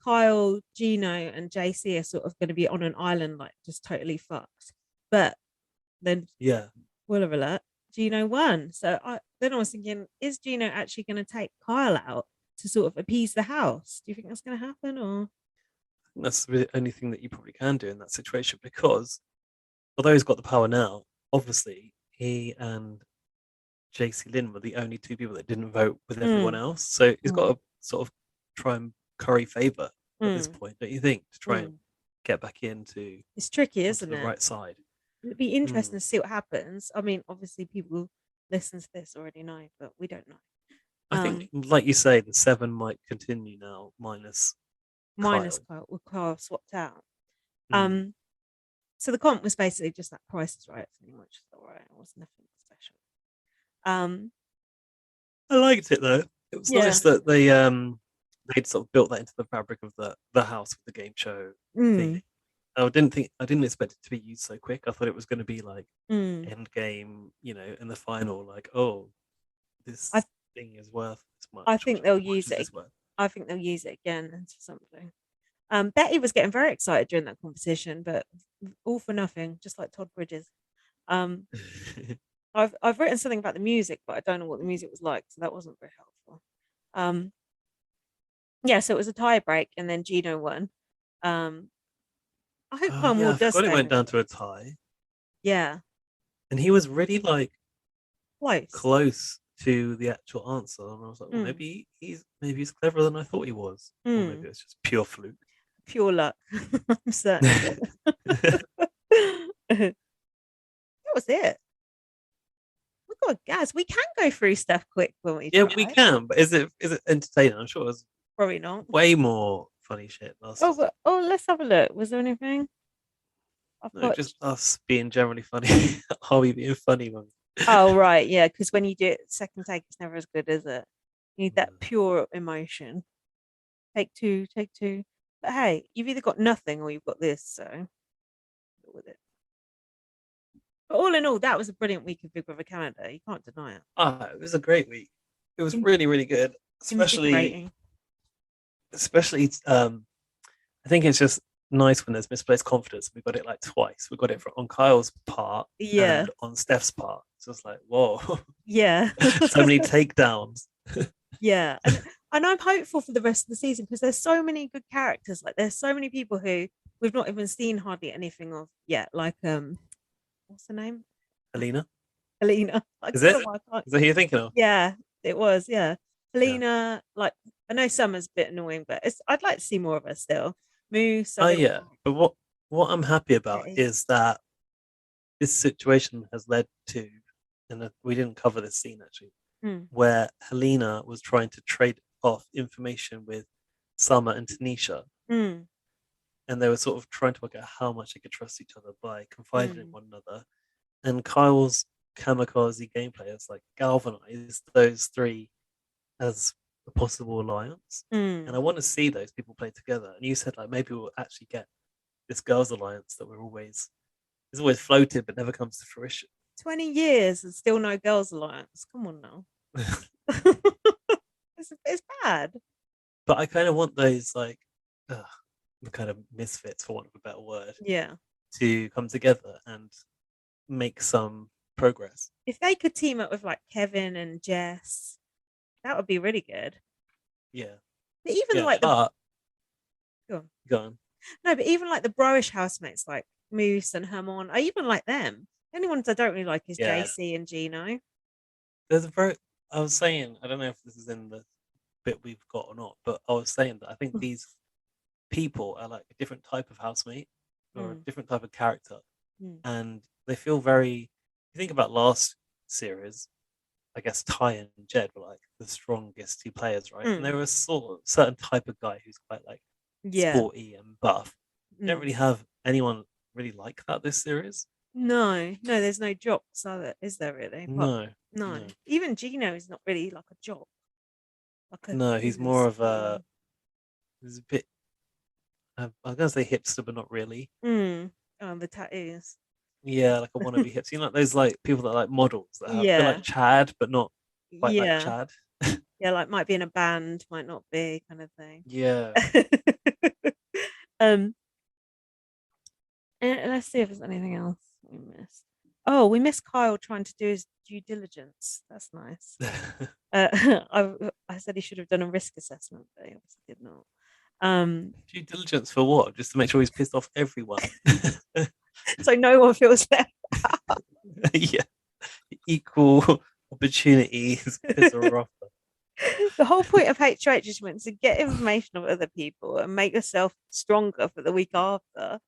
S2: Kyle, Gino, and JC are sort of going to be on an island, like just totally fucked. But then, spoiler alert, Gino won. So I was thinking, is Gino actually going to take Kyle out to sort of appease the house? Do you think that's going to happen, or?
S1: I think that's the only thing that you probably can do in that situation, because although he's got the power now, obviously he and JC Lynn were the only two people that didn't vote with everyone else. So he's got to sort of try and curry favor at this point, don't you think? To try and get back into
S2: it's tricky, isn't
S1: the
S2: it?
S1: right side.
S2: It'd be interesting to see what happens. I mean, obviously people listen to this already know, but we don't know.
S1: I think, like you say, the 7 might continue now, minus
S2: Kyle, with Kyle swapped out. So the comp was basically just that Price is Right, pretty much. All right, it was nothing special.
S1: I liked it though. It was nice that they'd sort of built that into the fabric of the house with the game show thing. I didn't expect it to be used so quick. I thought it was going to be like end game, in the final, like, oh, this thing is worth this much.
S2: I think they'll use it. I think they'll use it again for something. Betty was getting very excited during that competition, but all for nothing, just like Todd Bridges. I've written something about the music, but I don't know what the music was like, so that wasn't very helpful. So it was a tie break, and then Gino won. I hope Kyle Moore does.
S1: I forgot it went down to a tie.
S2: Yeah,
S1: and he was really like
S2: close
S1: to the actual answer, and I was like, well, maybe he's cleverer than I thought he was, or maybe it's just pure fluke,
S2: pure luck. I'm certain. That was it. We got gas. We can go through stuff quick when we try.
S1: We can, but is it entertaining? I'm sure it was
S2: probably not.
S1: Way more funny shit last season.
S2: Let's have a look. Was there anything?
S1: Just us being generally funny. Are we being funny ones?
S2: Oh right, yeah. Because when you do it second take, it's never as good, is it? You need that pure emotion. Take two. But hey, you've either got nothing or you've got this. So deal with it. But all in all, that was a brilliant week of Big Brother Canada. You can't deny it.
S1: It was a great week. It was really, really good. Especially, I think it's just nice when there's misplaced confidence. We got it like twice. We got it on Kyle's part, and on Steph's part. So it's like, whoa,
S2: yeah,
S1: so many takedowns.
S2: Yeah, and I'm hopeful for the rest of the season because there's so many good characters. Like there's so many people who we've not even seen hardly anything of yet. Like what's her name?
S1: Helena.
S2: Is
S1: it? Is that who you're thinking of?
S2: Yeah, it was. Yeah, Helena. Yeah. Like I know Summer's a bit annoying, but I'd like to see more of her still. Moose.
S1: But what I'm happy about is that this situation has led to, and we didn't cover this scene actually, where Helena was trying to trade off information with Summer and Tanisha. And they were sort of trying to work out how much they could trust each other by confiding in one another. And Kyle's kamikaze gameplay has like galvanized those three as a possible alliance. And I want to see those people play together. And you said like maybe we'll actually get this girls' alliance that is always floated but never comes to fruition.
S2: 20 years and still no girls' alliance. Come on now. It's bad.
S1: But I kind of want those like the kind of misfits, for want of a better word, to come together and make some progress.
S2: If they could team up with like Kevin and Jess, that would be really good.
S1: Yeah.
S2: But even like
S1: Go on.
S2: No, but even like the bro-ish housemates like Moose and Hermon, I even like them. The only ones I don't really like is JC and Gino.
S1: I was saying, I don't know if this is in the bit we've got or not, but I was saying that I think these people are like a different type of housemate or a different type of character. And they feel very, you think about last series, I guess Ty and Jed were like the strongest two players, right? And they were a sort of certain type of guy who's quite like sporty and buff. You don't really have anyone really like that this series.
S2: No, there's no jocks, is there really?
S1: No.
S2: Even Gino is not really like a jock.
S1: He's more of a. He's a bit. I was gonna say hipster, but not really.
S2: The tattoos.
S1: Yeah, like a wannabe hipster. You know, like those like people that are like models that have they're like Chad, but not quite like
S2: Yeah.
S1: Chad.
S2: Yeah, like might be in a band, might not be, kind of thing.
S1: Yeah.
S2: Let's see if there's anything else we missed. Oh, we missed Kyle trying to do his due diligence. That's nice. I said he should have done a risk assessment, but he obviously did not.
S1: Due diligence for what? Just to make sure he's pissed off everyone.
S2: So no one feels left out.
S1: Yeah. Equal opportunities. Piss her off.
S2: The whole point of HH is meant to get information of other people and make yourself stronger for the week after.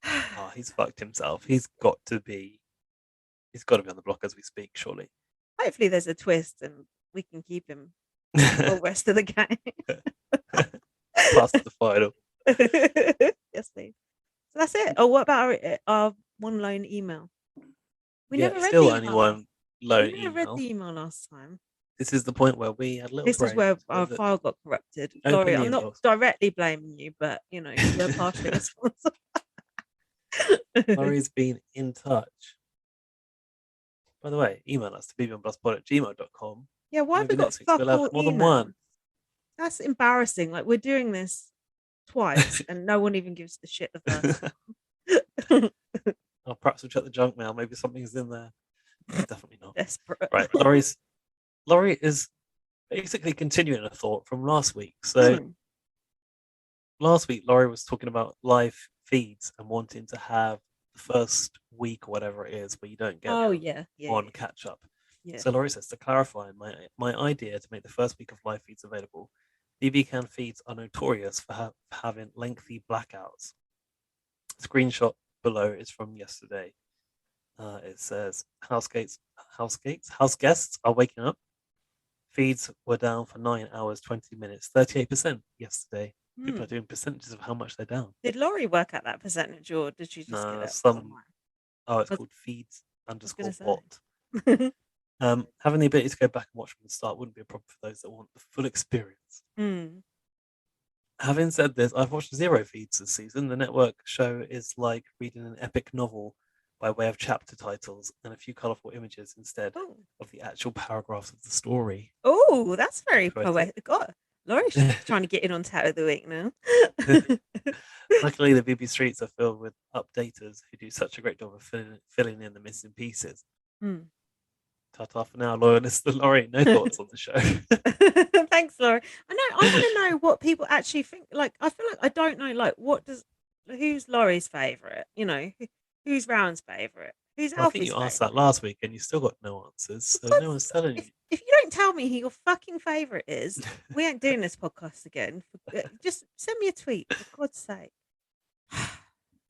S1: Oh, he's fucked himself. He's got to be on the block as we speak, surely.
S2: Hopefully there's a twist and we can keep him for the rest of the game.
S1: Past the final.
S2: Yes, please. So that's it. Oh, what about our one lone email? We never read
S1: still
S2: the
S1: only
S2: email.
S1: one lone
S2: We never read the email last time.
S1: This is the point where we had a little
S2: This
S1: break.
S2: is where our file got corrupted. Laurie, I'm not directly blaming you, but you know, you're partially responsible.
S1: Laurie's been in touch. By the way, email us to bbnpluspod@gmail.com.
S2: Yeah, why have we got fuck all
S1: more than one?
S2: That's embarrassing. Like we're doing this twice and no one even gives the shit the first time.
S1: Oh, perhaps we'll check the junk mail. Maybe something's in there. Definitely not.
S2: Desperate.
S1: Right, Laurie is basically continuing a thought from last week. So last week, Laurie was talking about live feeds and wanting to have the first week or whatever it is where you don't get on catch up. Yeah. So Laurie says, to clarify my idea to make the first week of live feeds available, BBCan feeds are notorious for having lengthy blackouts. Screenshot below is from yesterday. It says house guests are waking up. Feeds were down for 9 hours 20 minutes, 38% yesterday. People are doing percentages of how much they're down.
S2: Did Laurie work out that percentage, or did she just get it?
S1: It's called feeds _bot. Having the ability to go back and watch from the start wouldn't be a problem for those that want the full experience. Having said this, I've watched 0 feeds this season. The network show is like reading an epic novel by way of chapter titles and a few colourful images instead of the actual paragraphs of the story.
S2: Oh, that's very poetic. God, Laurie's trying to get in on Tat of the Week now.
S1: Luckily, the BB streets are filled with updaters who do such a great job of filling in the missing pieces. Ta-ta for now, loyalists to Laurie. No thoughts on the show.
S2: Thanks, Laurie. I want to know what people actually think. Like, I feel like I don't know. Like, who's Laurie's favourite? You know, who's Rowan's favourite? Who's Alfie's
S1: I think you asked that last week and you still got no answers. So no one's telling you.
S2: If you don't tell me who your fucking favourite is, we ain't doing this podcast again. Just send me a tweet, for God's sake.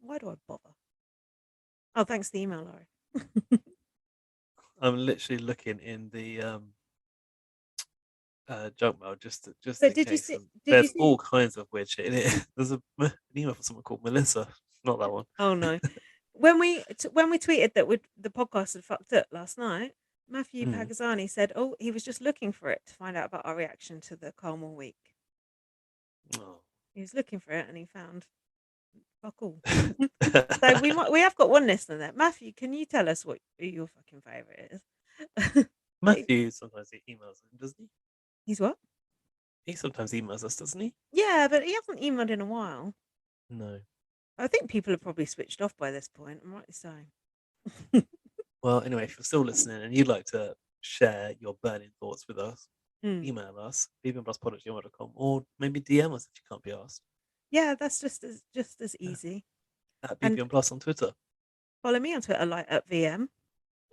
S2: Why do I bother? Oh, thanks for the email, Laurie.
S1: I'm literally looking in the junk mail just
S2: in case.
S1: There's all kinds of weird shit in it. There's an email from someone called Melissa. Not that one.
S2: Oh no. When we tweeted that the podcast had fucked up last night, Matthew Pagazzani said, "Oh, he was just looking for it to find out about our reaction to the Carmel week."
S1: Oh.
S2: He was looking for it and he found fuck all. So we have got one listener there. Matthew, can you tell us who your fucking favourite is?
S1: Matthew sometimes he emails us, doesn't he?
S2: He's what?
S1: He sometimes emails us, doesn't he?
S2: Yeah, but he hasn't emailed in a while.
S1: No.
S2: I think people have probably switched off by this point, and rightly so.
S1: Well, anyway, if you're still listening and you'd like to share your burning thoughts with us, email us, bbnpluspod@gmail.com, or maybe DM us if you can't be asked.
S2: Yeah, that's just as easy.
S1: At bbnplus on Twitter.
S2: Follow me on Twitter, @VM.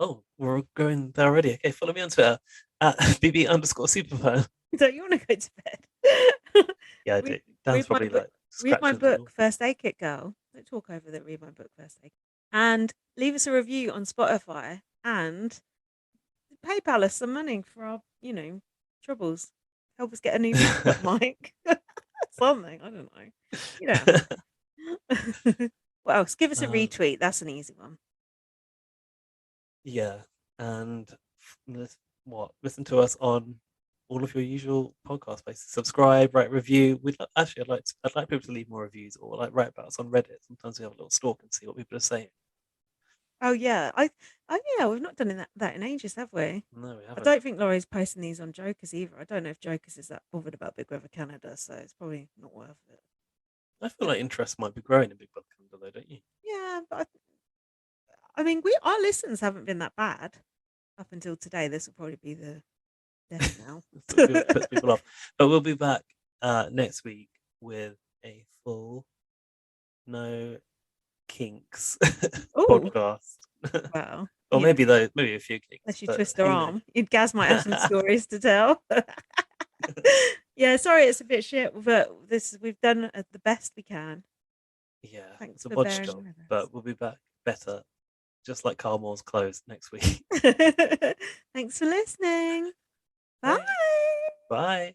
S1: Oh, we're going there already. Okay, follow me on Twitter at bb_superfan.
S2: Don't you want to go to bed?
S1: Yeah, I do. Dan's probably
S2: read my book, First Aid Kit Girl. Don't talk over that. Read my book, First Aid Kit. And leave us a review on Spotify and PayPal us some money for our, troubles. Help us get a new mic. Something. I don't know. What else? Give us a retweet. That's an easy one.
S1: Yeah, and listen to us on all of your usual podcast places. Subscribe, write review. I'd like people to leave more reviews or write about us on Reddit. Sometimes we have a little stalk and see what people are saying.
S2: Oh yeah, yeah, we've not done that in ages, have we?
S1: No, we
S2: I
S1: haven't.
S2: don't think Laurie's posting these on Jokers either. I don't know if Jokers is that bothered about Big Brother Canada, so it's probably not worth it.
S1: I feel like interest might be growing in Big Brother Canada, though, don't you?
S2: Yeah, but I mean, our listens haven't been that bad up until today. This will probably be the death now.
S1: It puts people off. But we'll be back next week with a full no kinks podcast.
S2: Well,
S1: or maybe maybe a few kinks.
S2: Unless you twist her arm. Gaz might have some stories to tell. Yeah, sorry it's a bit shit, but we've done the best we can.
S1: Yeah,
S2: Thanks
S1: it's a
S2: for
S1: bodge
S2: bearing
S1: job,
S2: with us.
S1: but we'll be back better, just like Carl Moore's clothes next week.
S2: Thanks for listening. Bye.
S1: Bye.